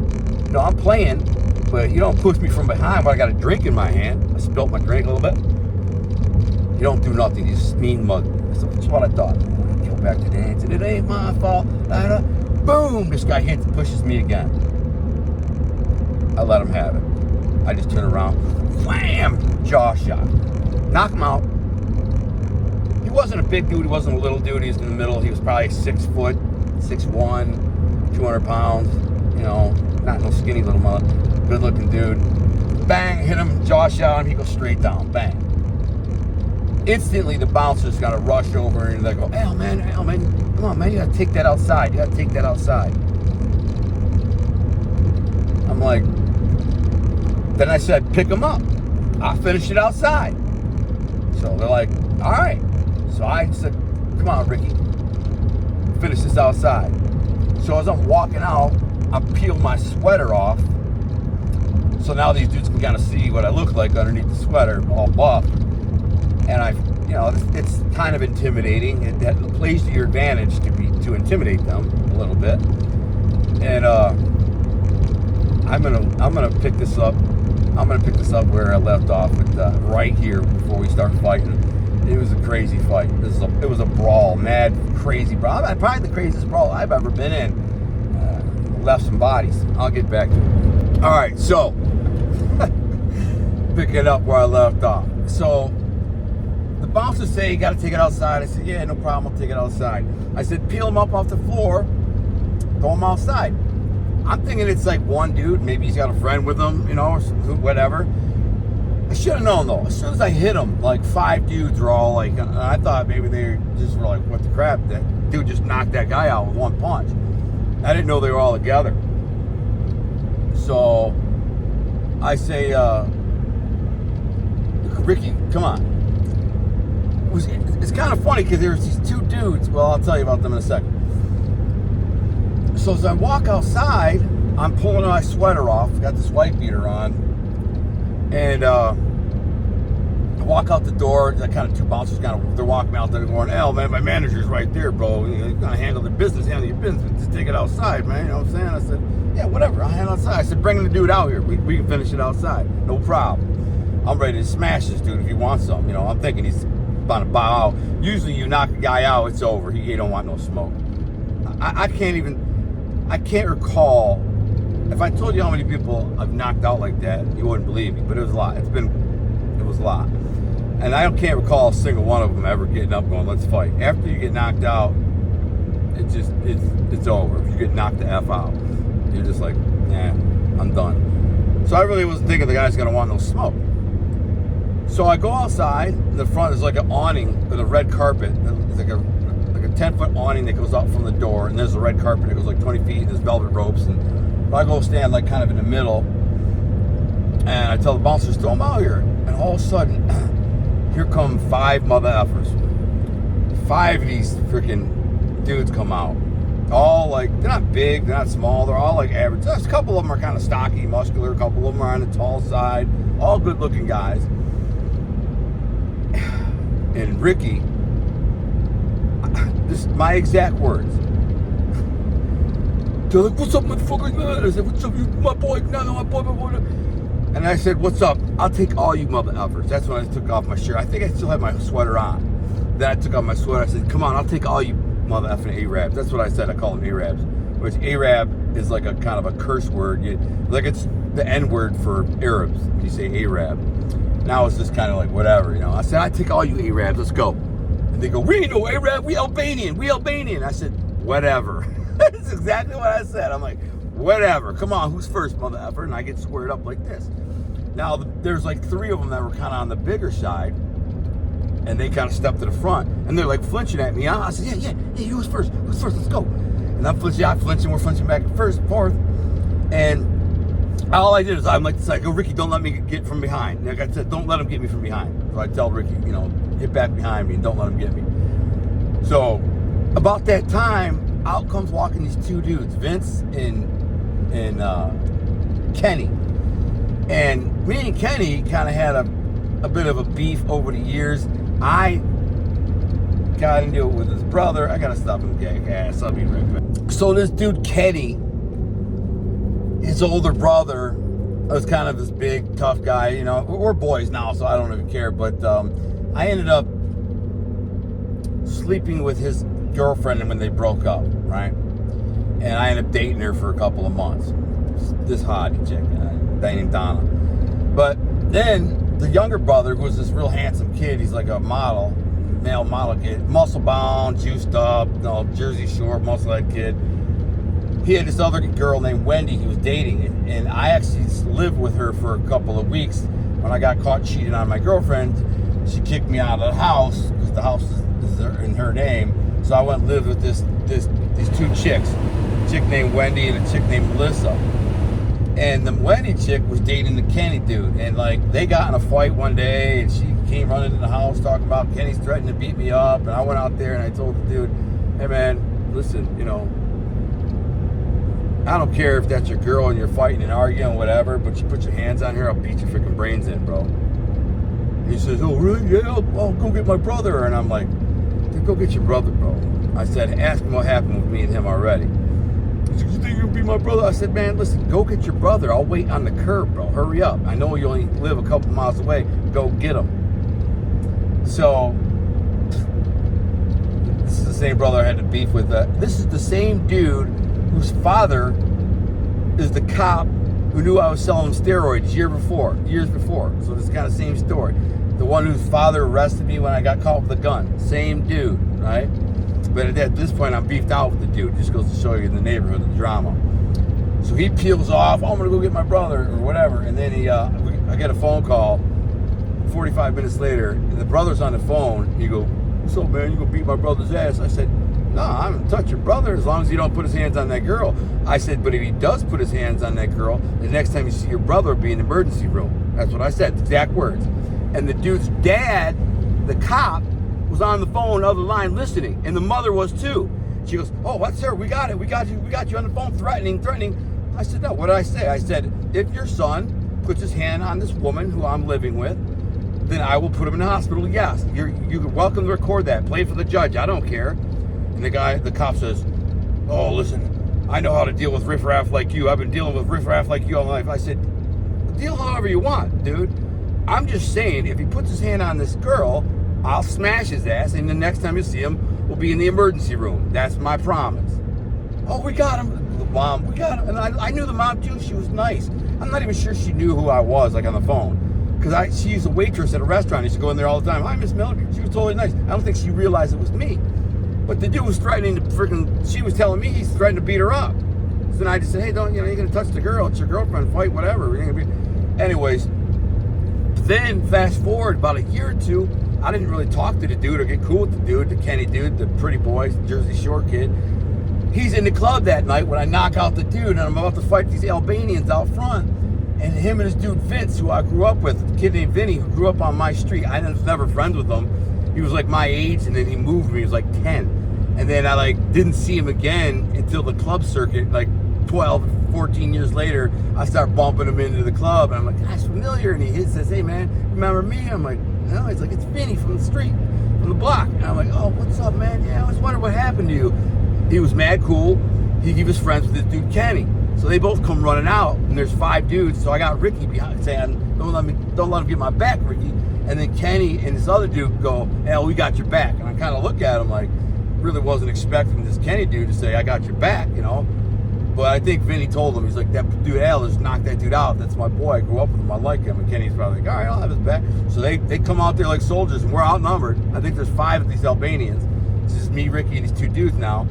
I'm playing, but you don't push me from behind when I got a drink in my hand. I spilt my drink a little bit. You don't do nothing, you just mean mug. That's what I thought. I go back to dancing, it ain't my fault. Boom, this guy pushes me again. I let him have it. I just turn around, wham, jaw shot. Knock him out. He wasn't a big dude, he wasn't a little dude, he was in the middle. He was probably 6 foot, 6'1", 200 pounds, not no skinny little mother. Good looking dude. Bang, hit him, jaw shot him, he goes straight down, bang. Instantly the bouncers gotta rush over and they go, Al man, come on man, you gotta take that outside, I'm like, then I said, pick him up. I'll finish it outside. So they're like, all right. So I said, come on, Ricky, finish this outside. So as I'm walking out, I peel my sweater off. So now these dudes can kind of see what I look like underneath the sweater, all buff. And it's kind of intimidating. It plays to your advantage to intimidate them a little bit. And I'm gonna pick this up. I'm gonna pick this up where I left off with right here before we start fighting. It was a crazy fight. It was a brawl, mad, crazy brawl. Probably the craziest brawl I've ever been in. Left some bodies. I'll get back to it. All right, so picking up where I left off. So the bouncers say you got to take it outside. I said, yeah, no problem. I'll take it outside. I said, peel him up off the floor, throw him outside. I'm thinking it's like one dude. Maybe he's got a friend with him, or whatever. I should have known though. As soon as I hit him, like 5 dudes were all like, I thought maybe they just were like, what the crap? That dude just knocked that guy out with one punch. I didn't know they were all together. So I say, Ricky, come on. It's kind of funny because there's these 2 dudes. Well, I'll tell you about them in a second. So as I walk outside, I'm pulling my sweater off. Got this white beater on. And I walk out the door. The kind of 2 bouncers they're walking out there going, "Hell, man, my manager's right there, bro. You gotta handle your business. Just take it outside, man." You know what I'm saying? I said, "Yeah, whatever. I'll handle it outside." I said, "Bring the dude out here. We can finish it outside. No problem. I'm ready to smash this dude if he wants some." I'm thinking he's about to bow out. Usually, you knock a guy out, it's over. He don't want no smoke. I can't recall. If I told you how many people I've knocked out like that, you wouldn't believe me. But it was a lot. It was a lot. And I can't recall a single one of them ever getting up going, let's fight. After you get knocked out, it's over. If you get knocked the F out, you're just like, yeah, I'm done. So I really wasn't thinking the guy's gonna want no smoke. So I go outside. In the front is like an awning with a red carpet. It's like a 10-foot awning that goes up from the door, and there's a red carpet that goes like 20 feet, and there's velvet ropes, and I go stand like kind of in the middle, and I tell the bouncers, throw them out here, and all of a sudden, here come 5 mother effers. 5 of these freaking dudes come out. All like, they're not big, they're not small, they're all like average. Just a couple of them are kind of stocky, muscular, a couple of them are on the tall side, all good looking guys. And Ricky, this my exact words, They're like, what's up, motherfucker? I said, what's up, you, my boy, my boy. And I said, what's up? I'll take all you mother effers. That's when I took off my shirt. I think I still had my sweater on. Then I took off my sweater. I said, come on, I'll take all you mother effing Arabs. That's what I said. I call them Arabs. Which Arab is like a kind of a curse word. Like it's the N word for Arabs. You say Arab. Now it's just kind of like whatever, you know. I said, I take all you Arabs. Let's go. And they go, we ain't no Arab. We Albanian. We Albanian. I said, whatever. That's exactly what I said. I'm like, whatever. Come on, who's first, mother effer? And I get squared up like this. Now, there's like 3 of them that were kind of on the bigger side, and they kind of stepped to the front, and they're like flinching at me. I said, yeah, who's first? Who's first? Let's go. And I'm flinching, we're flinching back and forth. And all I did is I'm like, go, Ricky, don't let me get from behind. Like I said, don't let him get me from behind. So I tell Ricky, you know, get back behind me and don't let him get me. So about that time, out comes walking these 2 dudes, Vince and Kenny. And me and Kenny kind of had a bit of a beef over the years. I got into it with his brother. I gotta stop him, gas. I'll be right back. So this dude Kenny, his older brother, was kind of this big tough guy. You know, we're boys now, so I don't even care. But I ended up sleeping with his girlfriend when they broke up, right? And I ended up dating her for a couple of months. This hottie chick, named Donna. But then the younger brother, who was this real handsome kid, he's like a model, male model kid, muscle bound, juiced up, you know, Jersey Shore, muscle-head kid. He had this other girl named Wendy he was dating, and I actually lived with her for a couple of weeks. When I got caught cheating on my girlfriend, she kicked me out of the house because the house is in her name. So I went and lived with these 2 chicks, a chick named Wendy and a chick named Melissa. And the Wendy chick was dating the Kenny dude, and like they got in a fight one day, and she came running in the house talking about Kenny's threatening to beat me up, and I went out there and I told the dude, hey man, listen, you know, I don't care if that's your girl and you're fighting and arguing, whatever, but you put your hands on her, I'll beat your freaking brains in, bro. And he says, oh really? Yeah, I'll go get my brother. And I'm like, dude, go get your brother, bro. I said, ask him what happened with me and him already. He said, you think you'll be my brother? I said, man, listen, go get your brother. I'll wait on the curb, bro. Hurry up. I know you only live a couple miles away. Go get him. So, this is the same brother I had to beef with. This is the same dude whose father is the cop who knew I was selling steroids years before. So this is kind of same story. The one whose father arrested me when I got caught with a gun. Same dude, right? But at this point, I'm beefed out with the dude. Just goes to show you in the neighborhood the drama. So he peels off. Oh, I'm gonna go get my brother or whatever. And then I get a phone call 45 minutes later, and the brother's on the phone. He go, what's up, man? You gonna beat my brother's ass? I said, no, I'm gonna touch your brother as long as he don't put his hands on that girl. I said, but if he does put his hands on that girl, the next time you see your brother will be in the emergency room. That's what I said, exact words. And the dude's dad, the cop, was on the phone, other line, listening, and the mother was too. She goes, oh, what's her? We got you on the phone, threatening. I said, no, what did I say? I said, if your son puts his hand on this woman who I'm living with, then I will put him in the hospital. Yes, you're welcome to record that. Play for the judge. I don't care. And the cop says, oh, listen, I know how to deal with riffraff like you. I've been dealing with riffraff like you all my life. I said, deal however you want, dude. I'm just saying, if he puts his hand on this girl, I'll smash his ass, and the next time you see him, we'll be in the emergency room. That's my promise. Oh, we got him. The mom, we got him. And I knew the mom, too. She was nice. I'm not even sure she knew who I was, like, on the phone. Because she's a waitress at a restaurant. I used to go in there all the time. Hi, Miss Miller. She was totally nice. I don't think she realized it was me. But the dude was threatening to she was telling me he's threatening to beat her up. So then I just said, hey, you're going to touch the girl. It's your girlfriend. Fight, whatever. Anyways, then fast forward about a year or two, I didn't really talk to the dude or get cool with the dude, the Kenny dude, the pretty boy, Jersey Shore kid. He's in the club that night when I knock out the dude, and I'm about to fight these Albanians out front. And him and his dude Vince, who I grew up with, a kid named Vinny, who grew up on my street. I was never friends with him. He was like my age, and then he moved me. He was like 10. And then I didn't see him again until the club circuit, 12, 14 years later. I start bumping him into the club, and I'm like, that's familiar. And he says, hey man, remember me? I'm like, no. He's like, it's Vinny from the street, from the block. And I'm like, oh, what's up, man? Yeah, I was wondering what happened to you. He was mad cool. he was friends with this dude Kenny. So they both come running out, and there's 5 dudes. So I got Ricky behind saying, don't let him get my back, Ricky. And then Kenny and this other dude go, "Hell, we got your back." And I kind of look at him like, really wasn't expecting this Kenny dude to say, "I got your back," you know. But I think Vinny told him, he's like, "That dude Al just knocked that dude out. That's my boy. I grew up with him. I like him." And Kenny's probably like, "All right, I'll have his back." So they come out there like soldiers, and we're outnumbered. I think there's 5 of these Albanians. It's just me, Ricky, and these 2 dudes now.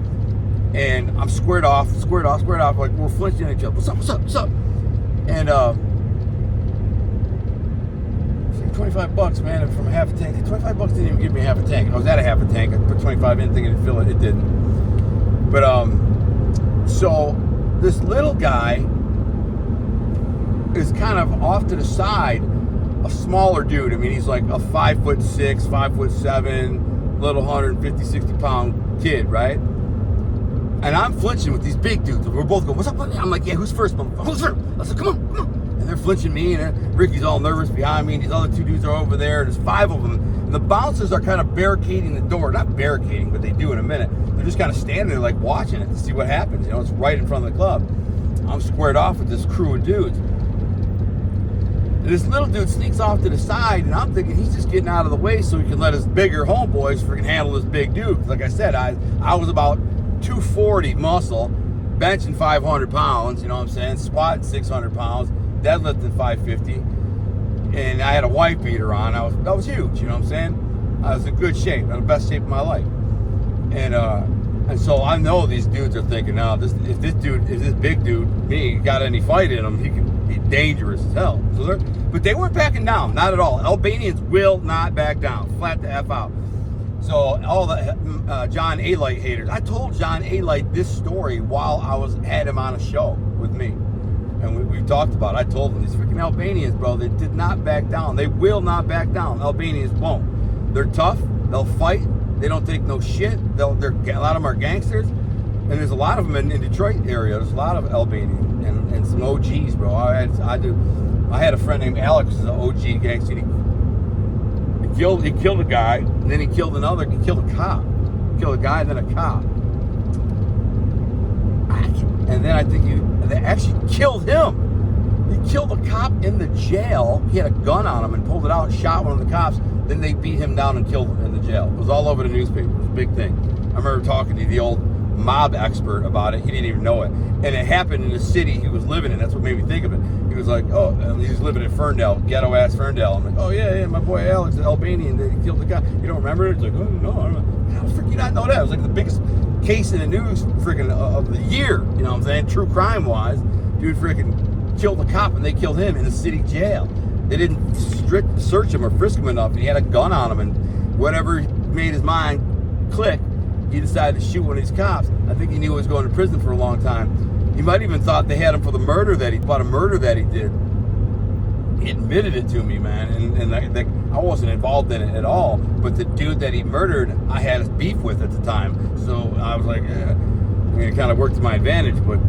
And I'm squared off. Like, we're flinching at each other. What's up? And, $25, man, from a half a tank. $25 didn't even give me half a tank. I was at a half a tank. I put 25 in thinking it'd fill it. It didn't. But, so this little guy is kind of off to the side, a smaller dude. I mean, he's like a 5'6", 5'7", little 150, 60 pound kid, right? And I'm flinching with these big dudes. We're both going, "What's up?" I'm like, "Yeah, who's first? Who's first?" I said, come on. And they're flinching me, and Ricky's all nervous behind me, and these other 2 dudes are over there. There's 5 of them. And the bouncers are kind of barricading the door. Not barricading, but they do in a minute. They're just kind of standing there like watching it to see what happens. You know, it's right in front of the club. I'm squared off with this crew of dudes. And this little dude sneaks off to the side, and I'm thinking he's just getting out of the way so he can let his bigger homeboys freaking handle this big dude. 'Cause like I said, I was about 240 muscle, benching 500 pounds, you know what I'm saying? Squatting 600 pounds, deadlifting 550. And I had a white beater on. I was huge, you know what I'm saying? I was in good shape, in the best shape of my life. And so I know these dudes are thinking, now, if this big dude, me, got any fight in him, he could be dangerous as hell. But they weren't backing down, not at all. Albanians will not back down, flat the F out. So all the John A-Light haters, I told John A-Light this story while had him on a show with me. And we've talked about it. I told them, these freaking Albanians, bro, they did not back down. They will not back down. Albanians won't. They're tough. They'll fight. They don't take no shit. A lot of them are gangsters. And there's a lot of them in Detroit area. There's a lot of Albanians and some OGs, bro. I had a friend named Alex, who's an OG gangster. He killed a guy, and then he killed another. He killed a cop. He killed a guy, and then a cop. And then I think they actually killed him. He killed a cop in the jail. He had a gun on him and pulled it out and shot one of the cops. Then they beat him down and killed him in the jail. It was all over the newspaper. It was a big thing. I remember talking to the old mob expert about it. He didn't even know it. And it happened in the city he was living in. That's what made me think of it. He was like, oh, he was living in Ferndale, ghetto-ass Ferndale. I'm like, oh, yeah, my boy Alex, the Albanian, he killed the guy. You don't remember it? He's like, oh, no, I don't know. How the frick you not know that? It was like the biggest case in the news freaking of the year. You know what I'm saying? True crime-wise. Dude freaking killed a cop, and they killed him in the city jail. They didn't search him or frisk him enough, and he had a gun on him, and whatever made his mind click, he decided to shoot one of these cops. I think he knew he was going to prison for a long time. He might even thought they had him for the murder that he did. He admitted it to me, man, and I wasn't involved in it at all. But the dude that he murdered, I had a beef with at the time, so I was like, I mean, it kind of worked to my advantage, but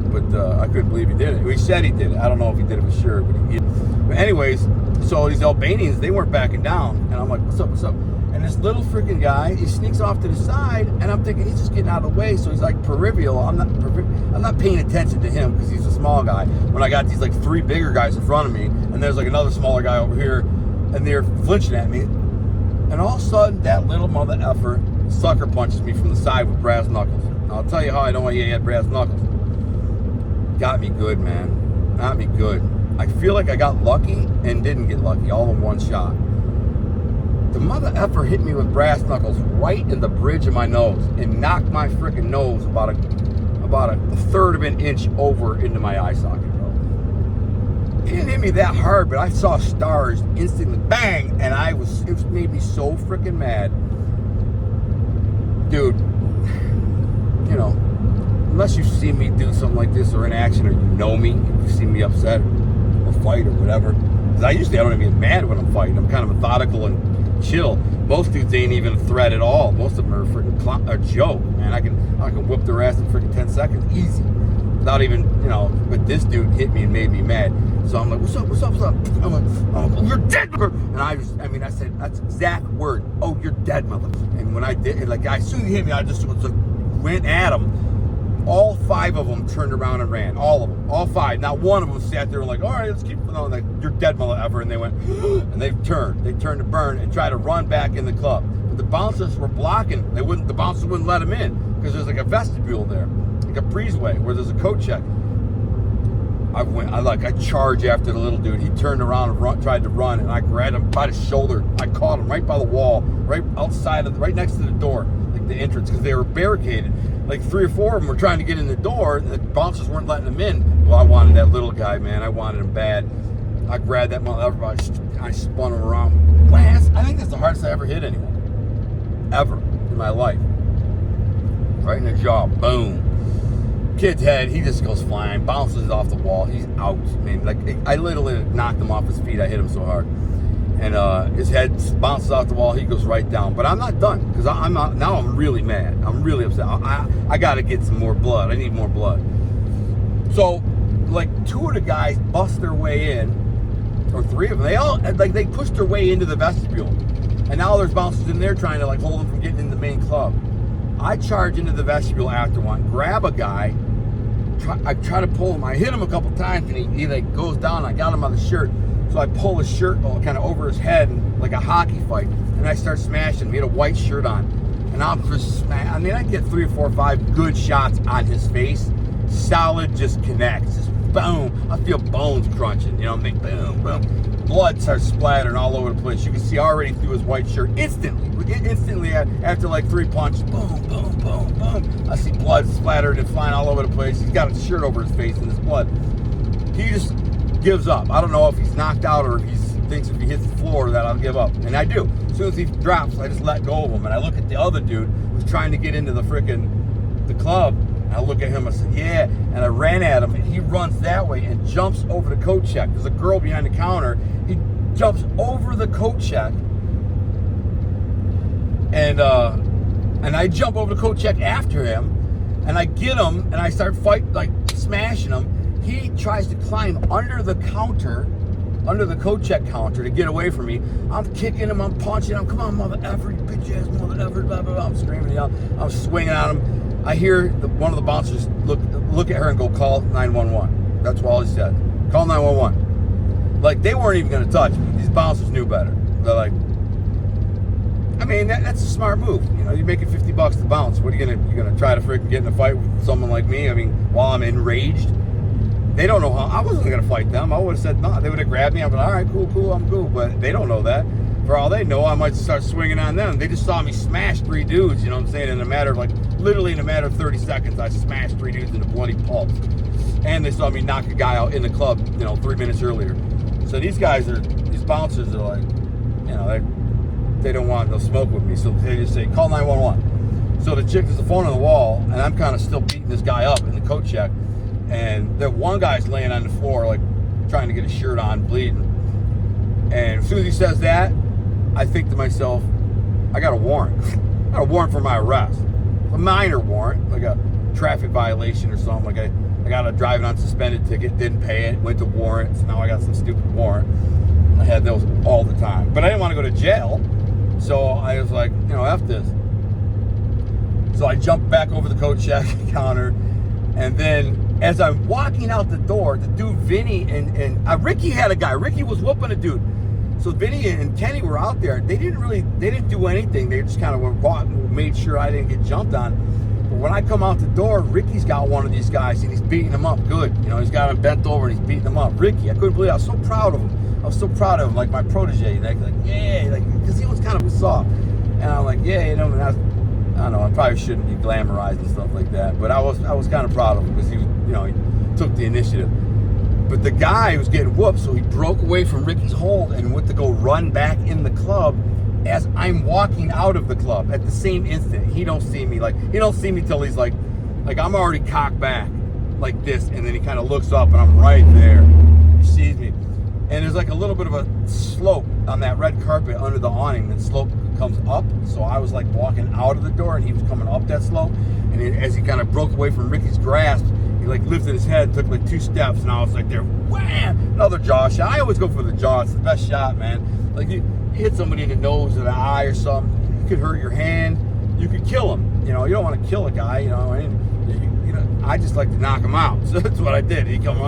I couldn't believe he did it. He said he did it. I don't know if he did it for sure, but he did. But anyways, so these Albanians, they weren't backing down, and I'm like, what's up? And this little freaking guy, he sneaks off to the side, and I'm thinking he's just getting out of the way, so he's like peripheral. I'm not paying attention to him because he's a small guy. When I got these like 3 bigger guys in front of me, and there's like another smaller guy over here, and they're flinching at me, and all of a sudden that little mother effer sucker punches me from the side with brass knuckles. I'll tell you how I know he had brass knuckles. Got me good, man. Got me good. I feel like I got lucky and didn't get lucky, all in one shot. The mother effer hit me with brass knuckles right in the bridge of my nose and knocked my freaking nose about a third of an inch over into my eye socket, bro. It didn't hit me that hard, but I saw stars instantly, bang, and it made me so freaking mad. Dude, you know, unless you've seen me do something like this or in action, or you know me, if you see me upset or fight or whatever, because I don't even get mad when I'm fighting. I'm kind of methodical and chill. Most dudes ain't even a threat at all. Most of them are freaking a joke, man. I can whip their ass in freaking 10 seconds, easy, without even, you know. But this dude hit me and made me mad. So I'm like, what's up? I'm like, oh, you're dead. And I said that's exact word. Oh, you're dead, mother. And when I did, like, as soon as he hit me, I just went at him. all 5 of them turned around and ran. All of them. All 5. Not one of them sat there and like, all right, let's keep going. Like, you're dead, mother ever. And they went, and they turned. They turned to burn and tried to run back in the club. But the bouncers were blocking. The bouncers wouldn't let them in because there's like a vestibule there, like a breezeway where there's a coat check. I charged after the little dude. He turned around and tried to run, and I grabbed him by the shoulder. I caught him right by the wall, right outside right next to the door, like the entrance, because they were barricaded. Like 3 or 4 of them were trying to get in the door. The bouncers weren't letting them in. Well, I wanted that little guy, man. I wanted him bad. I grabbed that motherfucker. I spun him around. Blast! I think that's the hardest I ever hit anyone, ever in my life. Right in the jaw. Boom. Kid's head, he just goes flying, bounces off the wall. He's out. I mean, like, I literally knocked him off his feet. I hit him so hard. And his head bounces off the wall. He goes right down. But I'm not done, because I'm really mad. I'm really upset. I got to get some more blood. I need more blood. So, like, 2 of the guys bust their way in, or 3 of them. They pushed their way into the vestibule. And now there's bouncers in there trying to, like, hold them from getting in the main club. I charge into the vestibule after one, grab a guy. I try to pull him. I hit him a couple times, and he like goes down. I got him on the shirt, so I pull his shirt kind of over his head, like a hockey fight, and I start smashing him. He had a white shirt on, and I'm just I mean, I get 3 or 4 or 5 good shots on his face. Solid, just connects. Just boom. I feel bones crunching. You know what I mean? Boom, boom. Blood starts splattering all over the place. You can see already through his white shirt instantly. After like 3 punches, boom, boom, boom, boom. I see blood splattered and flying all over the place. He's got his shirt over his face and his blood. He just gives up. I don't know if he's knocked out or if he thinks if he hits the floor that I'll give up. And I do. As soon as he drops, I just let go of him. And I look at the other dude who's trying to get into the club. And I look at him, I said, yeah. And I ran at him, and he runs that way and jumps over the coat check. There's a girl behind the counter. He jumps over the coat check. And I jump over the coat check after him. And I get him, and I start smashing him. He tries to climb under the coat check counter to get away from me. I'm kicking him, I'm punching him. Come on, mother effer, you bitch ass mother effer, blah, blah, blah. I'm screaming, I'm swinging at him. I hear one of the bouncers look at her and go, call 911. That's all he said. Call 911. Like, they weren't even going to touch me. These bouncers knew better. They're like, I mean, that's a smart move. You know, you're making $50 to bounce. What are you gonna try to freaking get in a fight with someone like me? I mean, while I'm enraged. They don't know how. I wasn't gonna fight them. I would have said no. They would have grabbed me. I'm like, all right, cool, I'm cool. But they don't know that. For all they know, I might start swinging on them. They just saw me smash 3 dudes. You know what I'm saying? In a matter of literally in a matter of 30 seconds, I smashed 3 dudes in the bloody pulps. And they saw me knock a guy out in the club, 3 minutes earlier. So these bouncers are like, they don't want no smoke with me. So they just say, call 911. So the chick is the phone on the wall, and I'm kind of still beating this guy up in the coat check. And that one guy's laying on the floor, like trying to get his shirt on, bleeding. And as soon as he says that, I think to myself, I got a warrant. I got a warrant for my arrest. A minor warrant, like a traffic violation or something. Like I got a driving on suspended ticket, didn't pay it, went to warrant, so now I got some stupid warrant. I had those all the time. But I didn't want to go to jail, so I was like, F this. So I jumped back over the coat check counter, and then as I'm walking out the door, the dude Vinny and Ricky had a guy. Ricky was whooping a dude. So Vinny and Kenny were out there. They didn't do anything. They just kind of made sure I didn't get jumped on. But when I come out the door, Ricky's got one of these guys, and he's beating him up good. He's got him bent over, and he's beating him up. Ricky, I couldn't believe it. I was so proud of him. I was so proud of him, like my protege. Because he was kind of soft. And I'm like, yeah, I don't know, I probably shouldn't be glamorized and stuff like that. But I was kind of proud of him because he took the initiative. But the guy was getting whooped, so he broke away from Ricky's hold and went to go run back in the club as I'm walking out of the club at the same instant. He don't see me. He don't see me till he's like I'm already cocked back like this, and then he kind of looks up and I'm right there. He sees me. And there's like a little bit of a slope on that red carpet under the awning. The slope comes up, so I was like walking out of the door and he was coming up that slope. And as he kind of broke away from Ricky's grasp, he lifted his head, took 2 steps, and I was like there, wham! Another jaw shot. I always go for the jaw. It's the best shot, man. You hit somebody in the nose or the eye or something, you could hurt your hand, you could kill him. You don't want to kill a guy. I just like to knock him out. So that's what I did. He come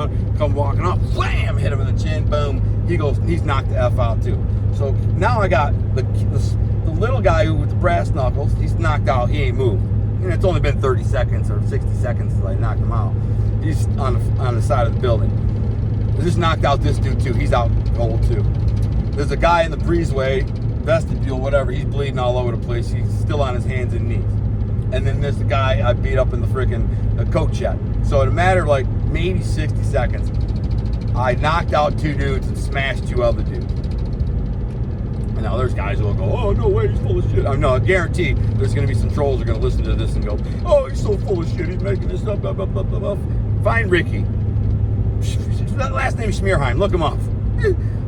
walking up, wham, hit him in the chin, boom. He's knocked the F out too. So now I got the little guy with the brass knuckles. He's knocked out. He ain't moved. And it's only been 30 seconds or 60 seconds since I knocked him out. He's on the side of the building. I just knocked out this dude too. He's out cold too. There's a guy in the breezeway, vestibule, whatever. He's bleeding all over the place. He's still on his hands and knees. And then there's the guy I beat up in the freaking coat shed. So in a matter of like maybe 60 seconds, I knocked out 2 dudes and smashed 2 other dudes. And now there's guys who will go, oh, no way, he's full of shit. I guarantee there's going to be some trolls who are going to listen to this and go, oh, he's so full of shit, he's making this up, blah, blah, blah, blah, blah. Find Ricky. That last name is Schmierheim. Look him up.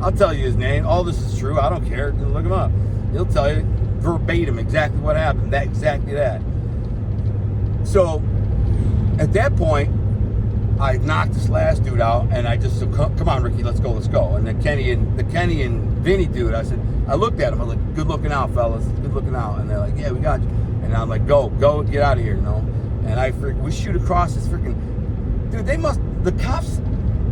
I'll tell you his name. All this is true. I don't care. Look him up. He'll tell you verbatim exactly what happened. Exactly that. So at that point, I knocked this last dude out, and I just said, come on, Ricky, let's go. And the Kenny and Vinny dude, I looked at him. I was like, good looking out, fellas. Good looking out. And they're like, yeah, we got you. And I'm like, go, get out of here, And we shoot across this freaking, dude, the cops,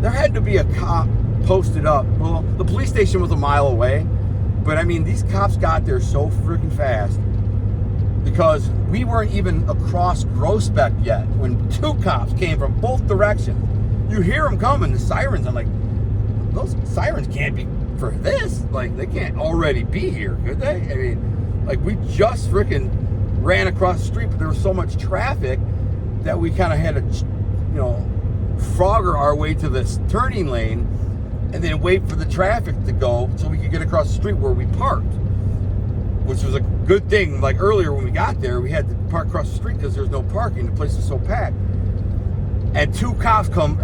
there had to be a cop posted up. Well, the police station was a mile away, but I mean, these cops got there so freaking fast because we weren't even across Groesbeck yet when 2 cops came from both directions. You hear them coming, the sirens. I'm like, those sirens can't be for this. Like, they can't already be here, could they? I mean, like, we just freaking ran across the street, but there was so much traffic that we kind of had to, frogger our way to this turning lane and then wait for the traffic to go so we could get across the street where we parked, which was a good thing. Like earlier when we got there, we had to park across the street because there's no parking. The place is so packed. And 2 cops come,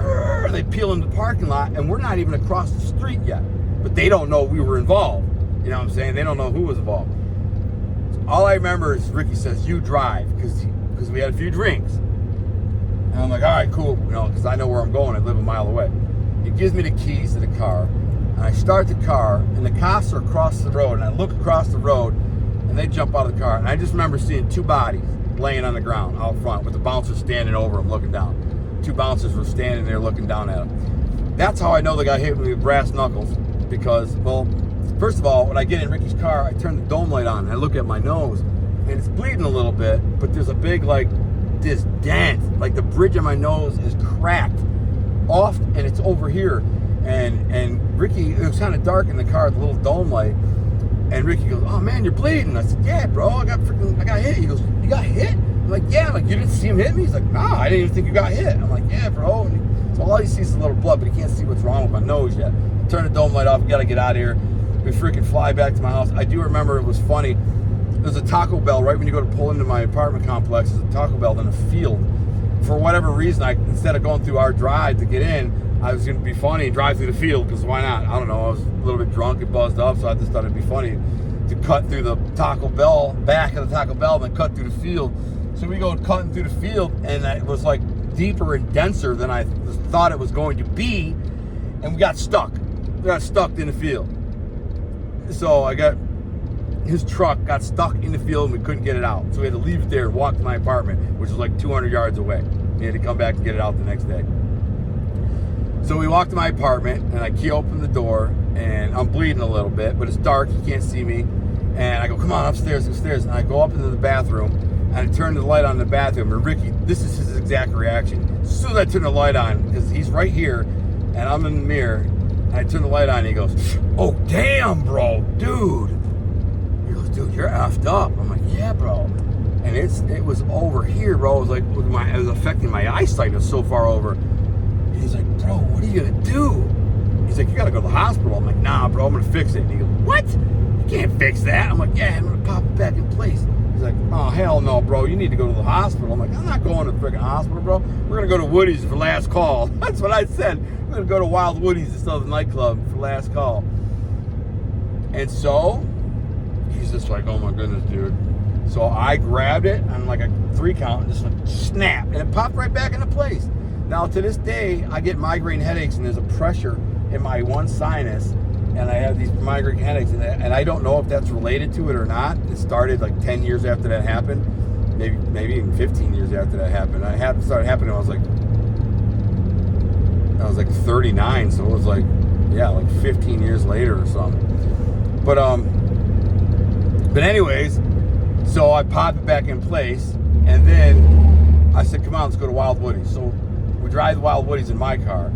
they peel into the parking lot, and we're not even across the street yet. But they don't know we were involved. You know what I'm saying? They don't know who was involved. So all I remember is Ricky says, you drive, because we had a few drinks. And I'm like, all right, cool, because I know where I'm going. I live a mile away. He gives me the keys to the car, and I start the car, and the cops are across the road, and I look across the road, and they jump out of the car, and I just remember seeing 2 bodies laying on the ground out front with the bouncers standing over them looking down. 2 bouncers were standing there looking down at him. That's how I know the guy hit me with brass knuckles, because, well, first of all, when I get in Ricky's car, I turn the dome light on, and I look at my nose, and it's bleeding a little bit, but there's a big, this dent, like the bridge of my nose is cracked off, and it's over here. And Ricky, it was kind of dark in the car with the little dome light, and Ricky goes, oh man, you're bleeding. I said, yeah, bro, I got hit. He goes, you got hit? I'm like, yeah. I'm like, you didn't see him hit me? He's like, nah, I didn't even think you got hit. I'm like, yeah, bro. And so all he sees is a little blood, but he can't see what's wrong with my nose yet. I turn the dome light off. We got to get out of here. We freaking fly back to my house. I do remember it was funny. There's a Taco Bell right when you go to pull into my apartment complex. There's a Taco Bell in a field. For whatever reason, instead of going through our drive to get in, I was going to be funny and drive through the field, because why not? I don't know. I was a little bit drunk and buzzed up, so I just thought it'd be funny to cut through the Taco Bell, back of the Taco Bell, and then cut through the field. So we go cutting through the field, and it was like deeper and denser than I thought it was going to be, and we got stuck. We got stuck in the field. So his truck got stuck in the field and we couldn't get it out. So we had to leave it there and walk to my apartment, which was like 200 yards away. We had to come back and get it out the next day. So we walked to my apartment, and I key open the door, and I'm bleeding a little bit, but it's dark, you can't see me. And I go, come on, upstairs. And I go up into the bathroom, and I turn the light on in the bathroom, and Ricky, this is his exact reaction. As soon as I turn the light on, because he's right here, and I'm in the mirror, and I turn the light on, and he goes, oh, damn, bro, dude. Dude, you're effed up. I'm like, yeah, bro. And it was over here, bro. It was like, it was affecting my eyesight. It was so far over. And he's like, bro, what are you gonna do? He's like, you gotta go to the hospital. I'm like, nah, bro, I'm gonna fix it. And he goes, what? You can't fix that. I'm like, yeah, I'm gonna pop it back in place. He's like, oh, hell no, bro. You need to go to the hospital. I'm like, I'm not going to the freaking hospital, bro. We're gonna go to Woody's for last call. That's what I said. We're gonna go to Wild Woody's, this other nightclub, for last call. And so he's just like, oh my goodness, dude. So I grabbed it on like a 3 count and just like snap, and it popped right back into place. Now to this day, I get migraine headaches, and there's a pressure in my one sinus, and I have these migraine headaches, and I don't know if that's related to it or not. It started like 10 years after that happened. maybe even 15 years after that happened. It started happening when I was like 39, so it was like 15 years later or something. But anyways, so I popped it back in place, and then I said, come on, let's go to Wild Woody's. So we drive to Wild Woody's in my car,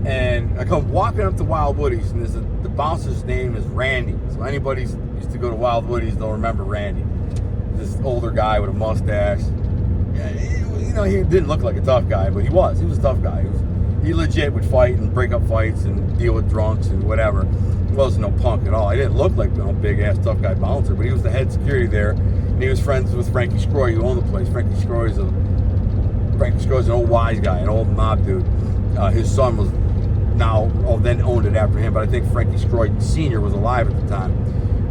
and I come walking up to Wild Woody's, and the bouncer's name is Randy. So anybody used to go to Wild Woody's, they'll remember Randy. This older guy with a mustache. Yeah, he didn't look like a tough guy, but he was a tough guy. He legit would fight and break up fights and deal with drunks and whatever. He wasn't no punk at all. He didn't look like no big ass tough guy bouncer, but he was the head security there, and he was friends with Frankie Scroy, who owned the place. Frankie Scroy's an old wise guy, an old mob dude. His son was then owned it after him, but I think Frankie Scroy Sr. was alive at the time.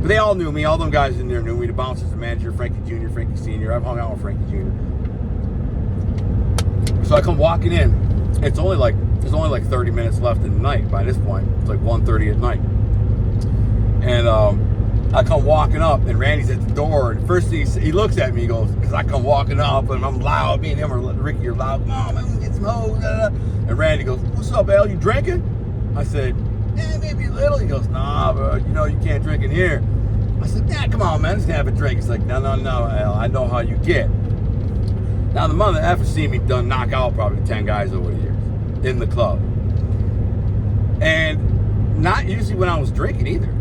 But they all knew me. All them guys in there knew me. The bouncers, the manager, Frankie Jr., Frankie Sr. I've hung out with Frankie Jr. So I come walking in. There's only like 30 minutes left in the night by this point. It's like 1:30 at night. And I come walking up, and Randy's at the door. And first he looks at me, he goes, because I come walking up, and I'm loud. Me and him or Ricky are loud. Come on, man, get some hoes. And Randy goes, what's up, Al? You drinking? I said, yeah, maybe a little. He goes, nah, bro, you can't drink in here. I said, nah, come on, man, let's have a drink. He's like, no, Al, I know how you get. Now, the mother ever seen me done knock out probably 10 guys over the years in the club. And not usually when I was drinking either.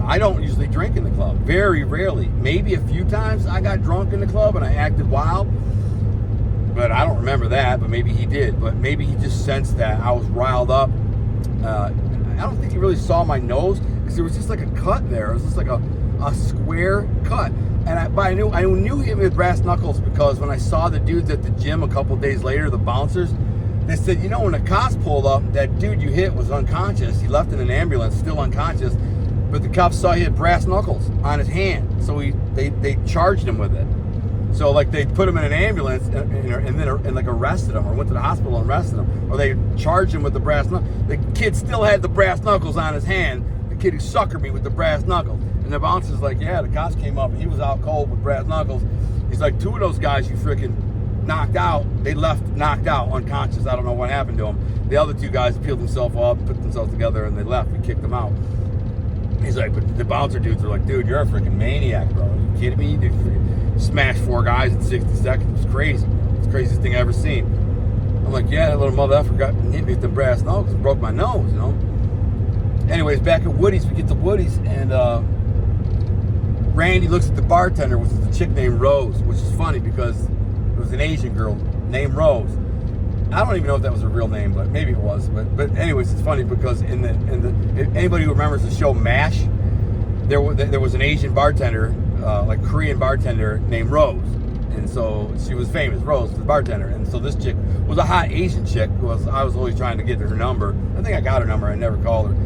I don't usually drink in the club. Very rarely. Maybe a few times I got drunk in the club and I acted wild. But I don't remember that, but maybe he did. But maybe he just sensed that I was riled up. I don't think he really saw my nose, because there was just like a cut there. It was just like a square cut. And I knew he hit me with brass knuckles, because when I saw the dudes at the gym a couple days later, the bouncers, they said, when the cops pulled up, that dude you hit was unconscious. He left in an ambulance, still unconscious, but the cops saw he had brass knuckles on his hand, so they charged him with it. So like they put him in an ambulance and then like arrested him, or went to the hospital and arrested him, or they charged him with the brass knuckles. The kid still had the brass knuckles on his hand. The kid who suckered me with the brass knuckles. And the bouncer's like, yeah, the cops came up and he was out cold with brass knuckles. He's like, 2 of those guys you freaking knocked out, they left knocked out, unconscious. I don't know what happened to them. The other 2 guys peeled themselves up, put themselves together, and they left. We kicked them out. He's like, but the bouncer dudes are like, dude, you're a freaking maniac, bro. Are you kidding me? You smashed 4 guys in 60 seconds. It's crazy. It's the craziest thing I've ever seen. I'm like, yeah, that little mother effer got hit me with the brass knuckles and broke my nose, Anyways, back at Woody's, we get to Woody's, and Randy looks at the bartender, which is a chick named Rose, which is funny because it was an Asian girl named Rose. I don't even know if that was her real name, but maybe it was. But anyways, it's funny because in the anybody who remembers the show MASH, there was an Asian bartender, like Korean bartender named Rose, and so she was famous. Rose, the bartender, and so this chick was a hot Asian chick. I was always trying to get her number. I think I got her number. I never called her.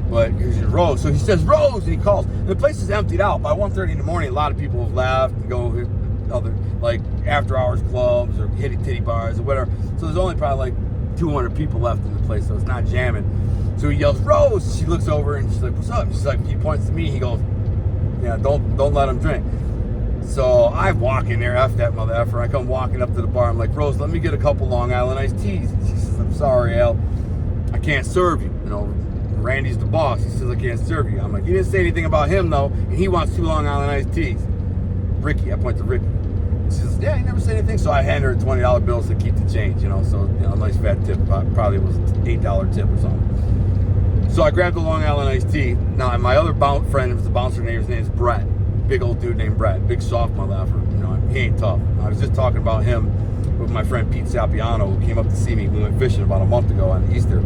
But she's Rose. So he says, Rose, and he calls. And the place is emptied out. By 1:30 in the morning, a lot of people have left and go to other, like, after-hours clubs or hitty-titty bars or whatever. So there's only probably, like, 200 people left in the place, so it's not jamming. So he yells, Rose! She looks over, and she's like, what's up? She's like, he points to me. He goes, yeah, don't let him drink. So I walk in there, F that mother effer. I come walking up to the bar. I'm like, Rose, let me get a couple Long Island iced teas. She says, I'm sorry, Al. I can't serve you, Randy's the boss. He says, I can't serve you. I'm like, you didn't say anything about him, though, and he wants 2 Long Island iced teas. Ricky, I point to Ricky. She says, yeah, he never said anything. So I hand her $20 bills to keep the change, so, a nice fat tip. Probably was an $8 tip or something. So I grabbed the Long Island iced tea. Now, and my other friend, was the bouncer name, his name is Brett. Big old dude named Brett. Big soft mother effer. He ain't tough. I was just talking about him with my friend Pete Sapiano, who came up to see me. We went fishing about a month ago on Easter.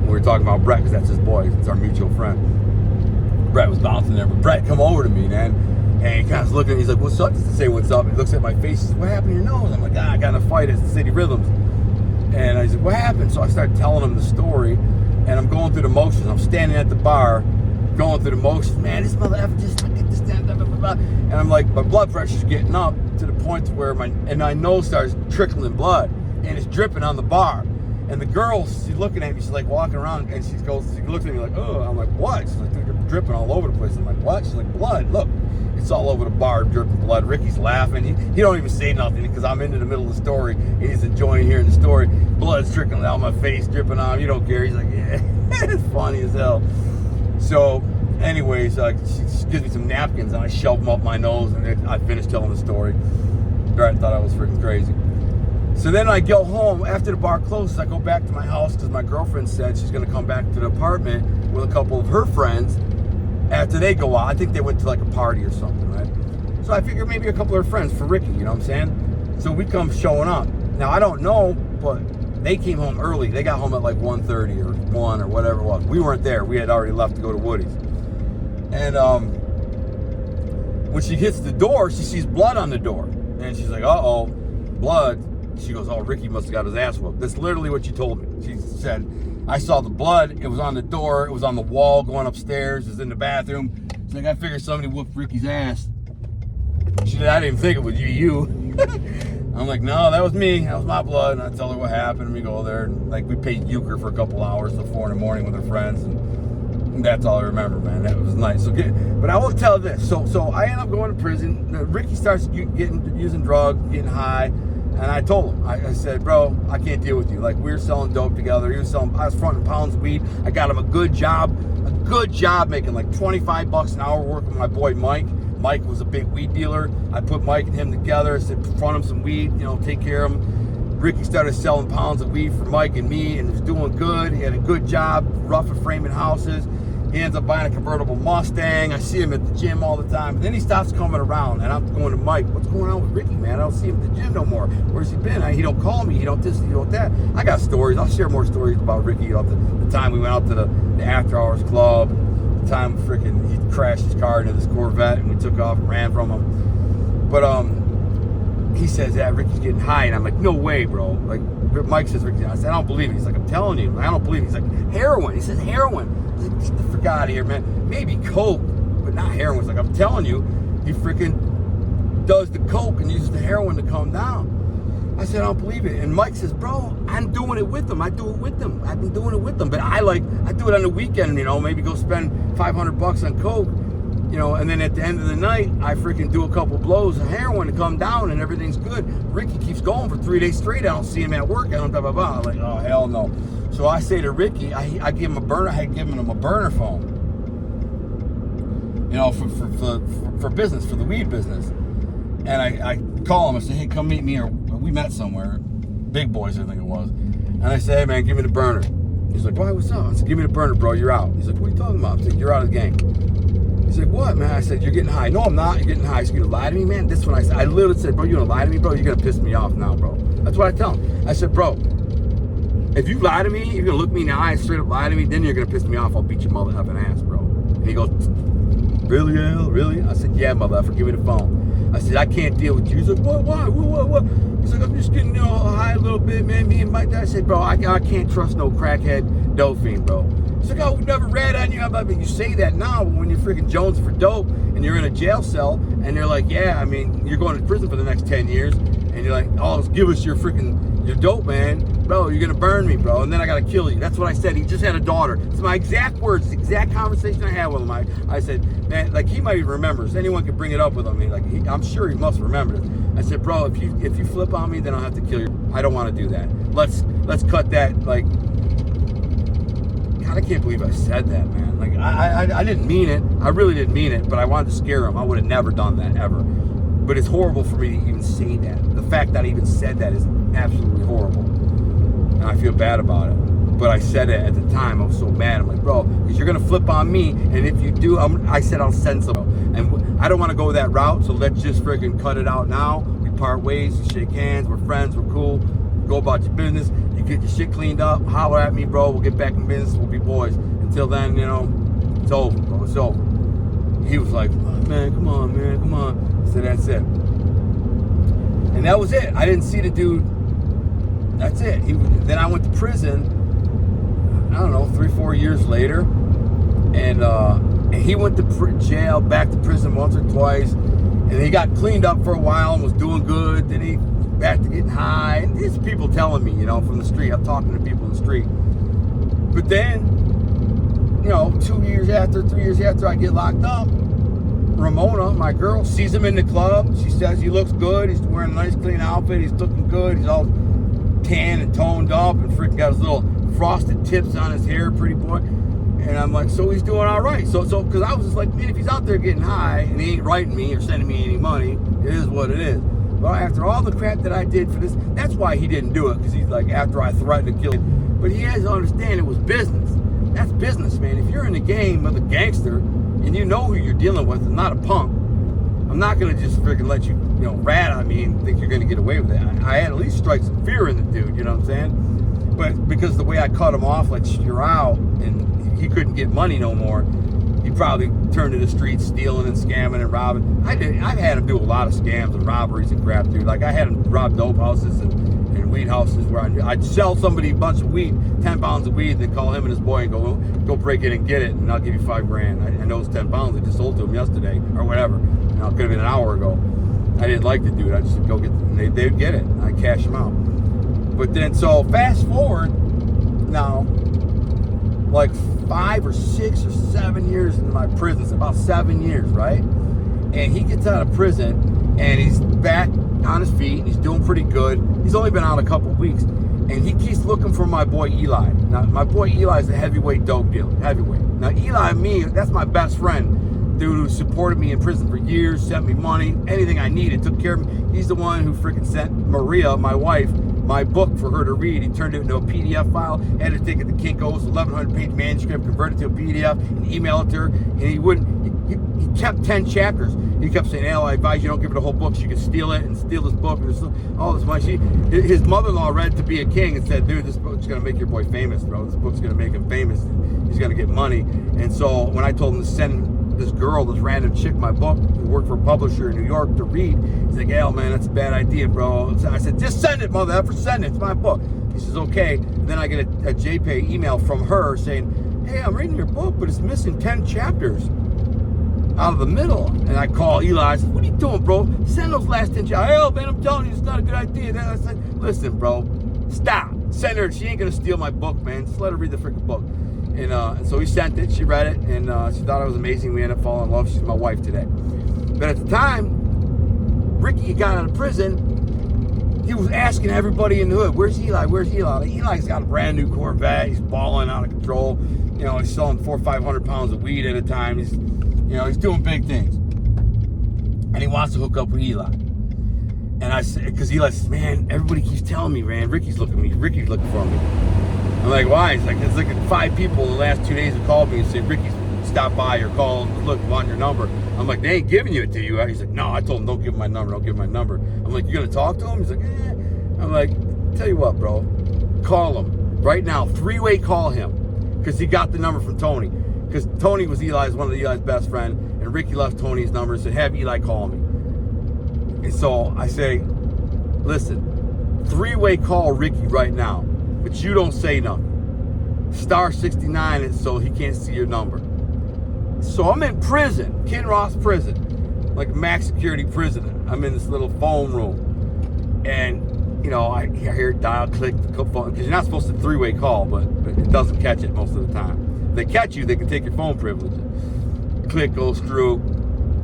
We were talking about Brett, because that's his boy. It's our mutual friend. Brett was bouncing there, but Brett come over to me, man, and he kind of looking. He's like, "What's up?" Just to say what's up. He looks at my face. He says, "What happened to your nose?" I'm like, I got in a fight at the City Rhythms. And I said, "What happened?" So I started telling him the story, and I'm going through the motions. I'm standing at the bar, going through the motions. Man, this mother effer just look at this, blah, blah, blah, blah. And I'm like, my blood pressure's getting up to the point to where my nose starts trickling blood, and it's dripping on the bar. And the girl, she's looking at me, she's like walking around, and she looks at me like, oh. I'm like, what? She's like, dude, you're dripping all over the place. I'm like, what? She's like, blood, look. It's all over the bar, dripping blood. Ricky's laughing. He don't even say nothing because I'm into the middle of the story. He's enjoying hearing the story. Blood's trickling down my face, dripping on him. You don't care. He's like, yeah, it's funny as hell. So, anyways, she gives me some napkins, and I shove them up my nose, and I finished telling the story. Brett thought I was freaking crazy. So then I go home. After the bar closes, I go back to my house because my girlfriend said she's going to come back to the apartment with a couple of her friends after they go out. I think they went to like a party or something, right? So I figured maybe a couple of her friends for Ricky, you know what I'm saying? So we come showing up. Now, I don't know, but they came home early. They got home at like 1:30 or 1 or whatever it was. We weren't there. We had already left to go to Woody's. And when she hits the door, she sees blood on the door. And she's like, uh-oh, blood. She goes, oh, Ricky must have got his ass whooped. That's literally what she told me. She said, I saw the blood. It was on the door. It was on the wall going upstairs. It was in the bathroom. She's like, I figured somebody whooped Ricky's ass. She said, I didn't think it was you. I'm like, no, that was me. That was my blood. And I tell her what happened. And we go there. And like, we paid euchre for a couple hours till 4 in the morning with her friends. And that's all I remember, man. That was nice. But I will tell this. So I end up going to prison. Ricky starts using drugs, getting high. And I told him, I said, bro, I can't deal with you. Like, we were selling dope together. I was fronting pounds of weed. I got him a good job making like $25 an hour working with my boy Mike. Mike was a big weed dealer. I put Mike and him together. I said, front him some weed, take care of him. Ricky started selling pounds of weed for Mike and me, and he was doing good. He had a good job, rough and framing houses. He ends up buying a convertible Mustang. I see him at the gym all the time. And then he stops coming around, and I'm going to Mike, what's going on with Ricky, man? I don't see him at the gym no more. Where's he been? He don't call me. He don't this, he don't that. I got stories. I'll share more stories about Ricky. The time we went out to the after hours club, the time he crashed his car into this Corvette, and we took off and ran from him. But he says, yeah, Ricky's getting high. And I'm like, no way, bro. Like, Mike says, Ricky. I said, I don't believe it. He's like, I'm telling you. I don't believe it. He's like, heroin. He says, heroin. Get the frick out of here, man. Maybe coke, but not heroin. It's like, I'm telling you, he freaking does the coke and uses the heroin to calm down. I said, I don't believe it. And Mike says, bro, I'm doing it with them. I do it with them. I've been doing it with them. But I do it on the weekend, maybe go spend $500 on coke, and then at the end of the night, I freaking do a couple blows of heroin to come down and everything good. Ricky keeps going for 3 days straight. I don't see him at work. I don't blah, blah, blah. I'm like, oh, hell no. So I say to Ricky, I give him a burner. I had given him a burner phone, for business, for the weed business. And I call him. I say, hey, come meet me. Or we met somewhere, Big Boys, I think it was. And I say, hey, man, give me the burner. He's like, why? What's up? I said, give me the burner, bro. You're out. He's like, what are you talking about? I said, you're out of the game. He's like, what, man? I said, you're getting high. No, I'm not. You're getting high. He's going to lie to me, man. This one, I literally said, bro, you're going to lie to me, bro? You're going to piss me off now, bro. That's what I tell him. I said, bro, if you lie to me, you're going to look me in the eye and straight up lie to me, then you're going to piss me off. I'll beat your mother effing ass, bro. And he goes, really, Al? Really? I said, yeah, mother effer, give me the phone. I said, I can't deal with you. He's like, what? Why? What? He's like, I'm just getting high a little bit, man. Me and Mike. I said, bro, I can't trust no crackhead dope fiend, bro. He's like, oh, we never rat on you. I'm like, you say that now, but when you're freaking jonesing for dope and you're in a jail cell and they're like, yeah, I mean, you're going to prison for the next 10 years. And you're like, oh, give us your dope, man. Bro, you're going to burn me, bro. And then I got to kill you. That's what I said. He just had a daughter. It's my exact words, the exact conversation I had with him. I said, man, like, he might even remember this. Anyone could bring it up with him. I'm sure he must remember this. I said, bro, if you flip on me, then I'll have to kill you. I don't want to do that. Let's cut that, like, God, I can't believe I said that, man. Like, I didn't mean it. I really didn't mean it, but I wanted to scare him. I would have never done that, ever. But it's horrible for me to even say that. The fact that I even said that is absolutely horrible. And I feel bad about it. But I said it at the time. I was so mad. I'm like, bro, because you're going to flip on me. And if you do, I said I'll send some. And I don't want to go that route. So let's just freaking cut it out now. We part ways. We shake hands. We're friends. We're cool. Go about your business. You get your shit cleaned up. Holler at me, bro. We'll get back in business. We'll be boys. Until then, it's over, bro. It's over. He was like, oh, man, come on, man. Come on. So that's it. And that was it. I didn't see the dude. That's it. Then I went to prison, I don't know, 3-4 years later. And he went to jail, back to prison once or twice. And he got cleaned up for a while and was doing good. Then he back to getting high. And these people telling me, you know, from the street. I'm talking to people in the street. But then, you know, 3 years after I get locked up, Ramona, my girl, sees him in the club. She says he looks good. He's wearing a nice, clean outfit. He's looking good. He's all tan and toned up and freaking got his little frosted tips on his hair, pretty boy. And I'm like, so he's doing all right. So, because I was just like, man, if he's out there getting high and he ain't writing me or sending me any money, it is what it is. Well, after all the crap that I did for this, that's why he didn't do it, because he's like, after I threatened to kill him. But he has to understand it was business. That's business, man. If you're in the game with a gangster and you know who you're dealing with and not a punk, I'm not going to just freaking let you, you know, rat on me and think you're going to get away with it. I had at least strike some fear in the dude, you know what I'm saying? But because the way I cut him off, like, you're out, and he couldn't get money no more, he probably turned to the streets stealing and scamming and robbing. I've had him do a lot of scams and robberies and crap, dude. Like, I had him rob dope houses and weed houses where I'd sell somebody a bunch of weed, 10 pounds of weed, then call him and his boy and go break it and get it, and I'll give you $5,000. I know it's 10 pounds. I just sold to him yesterday or whatever. You know, it could have been an hour ago. I didn't like the dude. I just said, go get them. They'd get it. I cash them out. But then, so fast forward now, like 5 or 6 or 7 years in my prison. It's about 7 years, right? And he gets out of prison and he's back on his feet and he's doing pretty good. He's only been out a couple weeks, and he keeps looking for my boy Eli. Now, my boy Eli is a heavyweight dope dealer, heavyweight. Now, Eli and me, that's my best friend, dude, who supported me in prison for years, sent me money, anything I needed, took care of me. He's the one who freaking sent Maria, my wife, my book for her to read. He turned it into a PDF file, had to take it to Kinko's 1,100-page manuscript, convert it to a PDF, and email it to her. And he wouldn't. He kept 10 chapters. He kept saying, "Al, I advise you don't give her the whole book. She can steal it and steal this book and all this money." His mother-in-law read To Be a King and said, "Dude, this book's gonna make your boy famous, bro. This book's gonna make him famous. He's gonna get money." And so when I told him to send this girl, this random chick, my book, who worked for a publisher in New York, to read, he's like, "Al, man, that's a bad idea, bro." So I said, "Just send it, mother effer, send it. It's my book." He says, "Okay." And then I get a JPay email from her saying, "Hey, I'm reading your book, but it's missing 10 chapters out of the middle." And I call Eli. I said, "What are you doing, bro? Send those last 10 chapters." "Hell, man, I'm telling you, it's not a good idea." Then I said, "Listen, bro, stop. Send her. She ain't gonna steal my book, man. Just let her read the freaking book." And so he sent it. She read it, and she thought it was amazing. We ended up falling in love. She's my wife today. But at the time, Ricky got out of prison. He was asking everybody in the hood, "Where's Eli? Where's Eli?" Like, Eli's got a brand new Corvette. He's balling out of control. You know, he's selling 400 or 500 pounds of weed at a time. He's doing big things. And he wants to hook up with Eli. And I said, because Eli says, "Man, everybody keeps telling me, man, Ricky's looking for me. Ricky's looking for me." I'm like, "Why?" He's like, "It's like 5 people in the last 2 days have called me and said, Ricky's stopped by or called, look, want your number." I'm like, "They ain't giving you it to you." He's like, "No, I told him, don't give him my number, don't give him my number." I'm like, "You gonna talk to him?" He's like, "Eh." I'm like, "Tell you what, bro, call him right now, 3-way call him." Because he got the number from Tony. Because Tony was one of Eli's best friend, and Ricky left Tony's number and said, "Have Eli call me." And so I say, "Listen, 3-way call Ricky right now, but you don't say nothing. *69 it so he can't see your number." So I'm in prison, Kinross prison, like a max security prison. I'm in this little phone room, and you know, I hear it dial, click, because you're not supposed to 3-way call, but it doesn't catch it most of the time. If they catch you, they can take your phone privileges. Click goes through,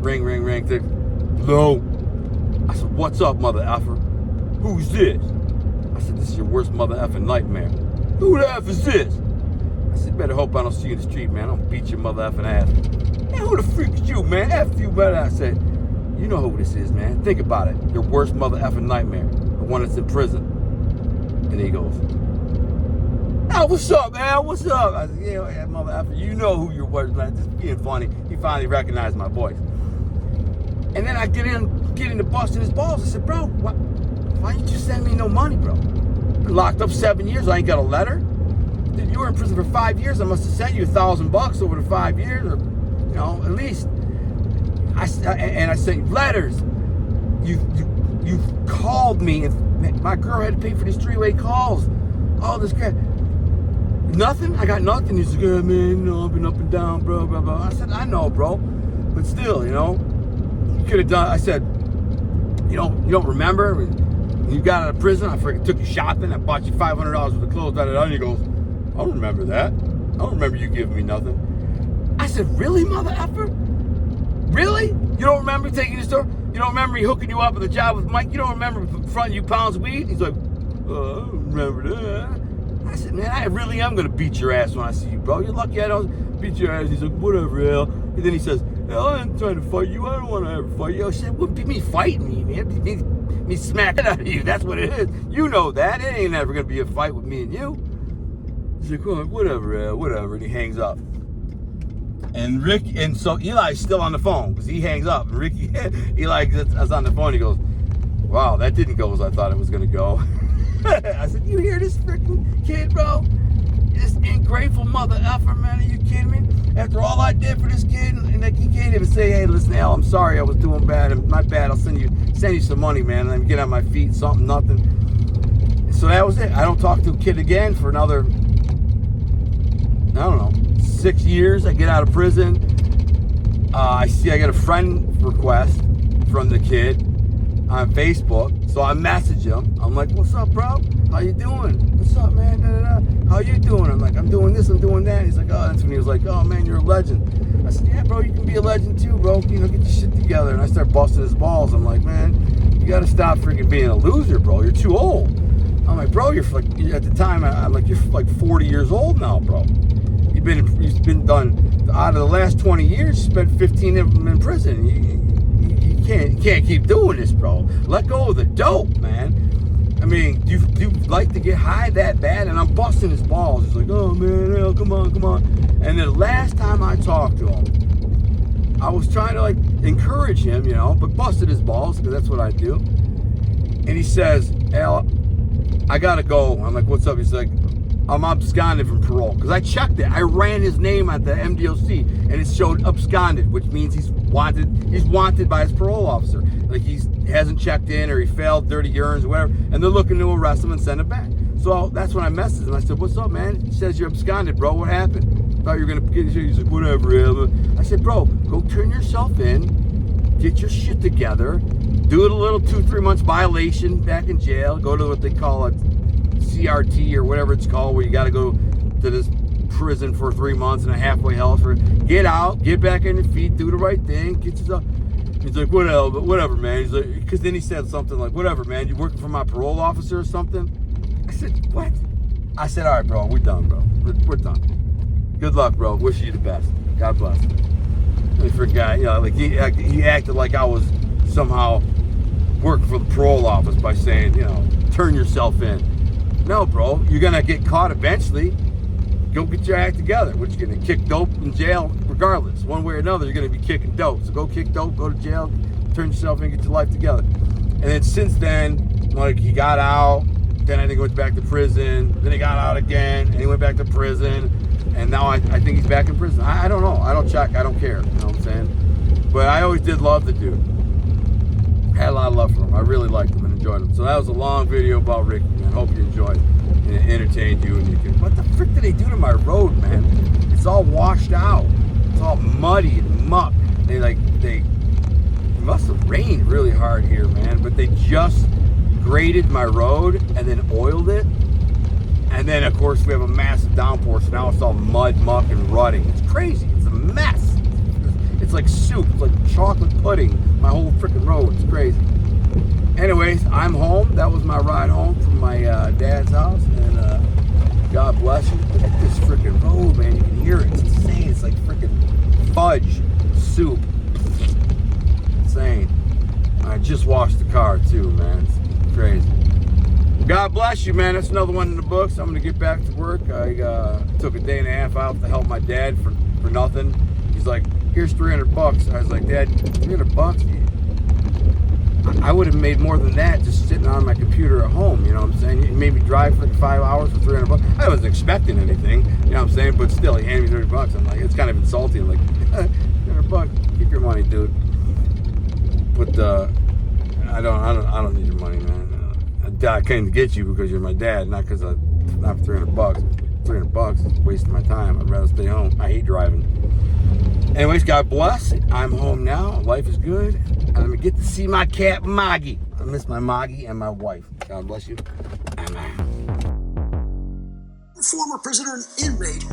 ring, ring, ring, click. "Hello." I said, "What's up, mother effer?" "Who's this?" I said, "This is your worst mother effing nightmare." "Who the F is this?" I said, "Better hope I don't see you in the street, man. I'm gonna beat your mother effing ass." "Man, who the freak is you, man? F you, man." I said, "You know who this is, man. Think about it. Your worst mother effing nightmare. The one that's in prison." And he goes, "Oh, what's up, man? What's up?" I said, "Yeah, mother effer, you know who your worst, man." Just being funny. He finally recognized my voice. And then I get into busting his balls. I said, "Bro, why didn't you send me no money, bro? Been locked up 7 years. I ain't got a letter. Dude, you were in prison for 5 years. I must have sent you $1,000 over the 5 years, or, you know, at least." I sent you letters. You called me, and my girl had to pay for these 3-way calls. All this crap. Nothing? I got nothing. He's like, "Yeah, man, you know, I've been up and down, bro, blah, blah." I said, "I know, bro. But still, you know, you could have done." I said, you don't remember? You got out of prison, I freaking took you shopping, I bought you $500 worth of clothes, and he goes, I don't remember that. I don't remember you giving me nothing. I said, really, mother effer? Really? You don't remember taking you to the store? You don't remember me hooking you up with a job with Mike? You don't remember fronting you pounds of weed? He's like, oh, I don't remember that. I said, man, I really am going to beat your ass when I see you, bro. You're lucky I don't beat your ass. He's like, whatever, hell. And then he says, hell, I ain't trying to fight you. I don't want to ever fight you. I said, it wouldn't be me fighting me, man. It'd be me smacking out of you. That's what it is. You know that. It ain't ever going to be a fight with me and you. He's like, oh, whatever, hell, whatever. And he hangs up. And so Eli's still on the phone because he hangs up. And Eli is on the phone. He goes, wow, that didn't go as I thought it was going to go. I said, you hear this freaking kid, bro? This ingrateful mother effer, man. Are you kidding me? After all I did for this kid, and like, he can't even say, hey, listen, Al, I'm sorry I was doing bad. And my bad. I'll send you some money, man. And then get on my feet, something, nothing. So that was it. I don't talk to a kid again for another, I don't know, 6 years. I get out of prison. I get a friend request from the kid on Facebook. So I message him. I'm like, what's up, bro? How you doing? What's up, man? Da, da, da. How you doing? I'm like, I'm doing this, I'm doing that. He's like, oh, that's when he was like, oh, man, you're a legend. I said, yeah, bro, you can be a legend too, bro. You know, get your shit together. And I start busting his balls. I'm like, man, you got to stop freaking being a loser, bro. You're too old. I'm like, bro, you're like, at the time, I'm like, you're like 40 years old now, bro. You've been done, out of the last 20 years, you spent 15 of them in prison. You can't keep doing this, bro. Let go of the dope, man. I mean, do you like to get high that bad? And I'm busting his balls. He's like, oh, man, hell, come on. And the last time I talked to him, I was trying to, like, encourage him, you know, but busted his balls, because that's what I do. And he says, Al, I got to go. I'm like, what's up? He's like, I'm absconded from parole. Because I checked it. I ran his name at the MDOC, and it showed absconded, which means he's wanted by his parole officer. Like he hasn't checked in, or he failed dirty urines or whatever, and they're looking to arrest him and send him back. So that's when I messaged him. I said, what's up, man? He says you're absconded, bro. What happened? Thought you were going to get your shit. He's like, whatever. I said, bro, go turn yourself in, get your shit together, do it a little 2-3 months violation back in jail, go to what they call a CRT or whatever it's called, where you got to go to this prison for 3 months and a halfway hell for, get out, get back on your feet, do the right thing, get yourself. He's like, whatever, man. He's like, because then he said something like, whatever, man, you working for my parole officer or something? I said, what? I said, all right, bro, we're done, bro. We're done. Good luck, bro. Wish you the best. God bless. I forgot, you know, like he acted like I was somehow working for the parole office by saying, you know, turn yourself in. No, bro, you're gonna get caught eventually. Go get your act together. What, you gonna kick dope in jail regardless? One way or another, you're gonna be kicking dope. So go kick dope, go to jail, turn yourself in, get your life together. And then since then, like, he got out, then I think he went back to prison, then he got out again, and he went back to prison, and now I think he's back in prison. I don't know. I don't check. I don't care. You know what I'm saying? But I always did love the dude. Had a lot of love for him. I really liked him and enjoyed him. So that was a long video about Ricky, man. Hope you enjoyed it and it entertained you. And you can. What the frick did they do to my road, man? It's all washed out. It's all muddy and muck. It must have rained really hard here, man. But they just graded my road and then oiled it. And then, of course, we have a massive downpour, so now it's all mud, muck, and rutting. It's crazy. It's a mess. It's like soup. It's like chocolate pudding. My whole freaking road. It's crazy. Anyways, I'm home. That was my ride home from my dad's house. And God bless you. Look at this freaking road, man. You can hear it. It's insane. It's like freaking fudge soup. Insane. I just washed the car, too, man. It's crazy. God bless you, man. That's another one in the books. I'm going to get back to work. I took a day and a half out to help my dad for nothing. He's like, here's $300. I was like, Dad, $300? I would have made more than that just sitting on my computer at home. You know what I'm saying? He made me drive for like 5 hours for $300. I wasn't expecting anything. You know what I'm saying? But still, he handed me $30. I'm like, it's kind of insulting. I'm like, $300. Keep your money, dude. But I don't need your money, man. I came to get you because you're my dad, not because not for $300. $300 is wasting my time. I'd rather stay home. I hate driving. Anyways, God bless. I'm home now. Life is good. And I'm going to get to see my cat, Maggie. I'm miss my Maggie and my wife. God bless you. Former prisoner and inmate.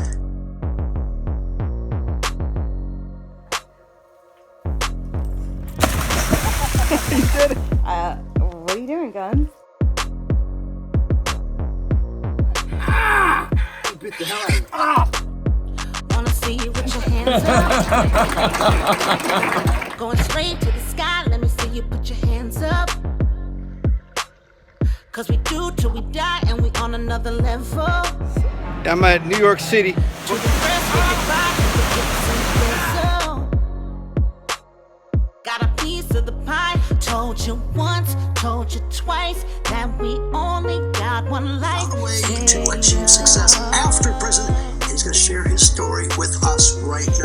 You did it. What are you doing, Guns? You bit the hell out of me. Wanna see you with your hands up. Going straight to the sky, let me see you put your hands up. Cause we do till we die and we on another level. I'm at New York City. To the rest of your body, the hips and the whistle. Got a piece of the pie. Told you once, told you twice that we only got one life. On the way to achieve success after prison, and he's going to share his story with us right now.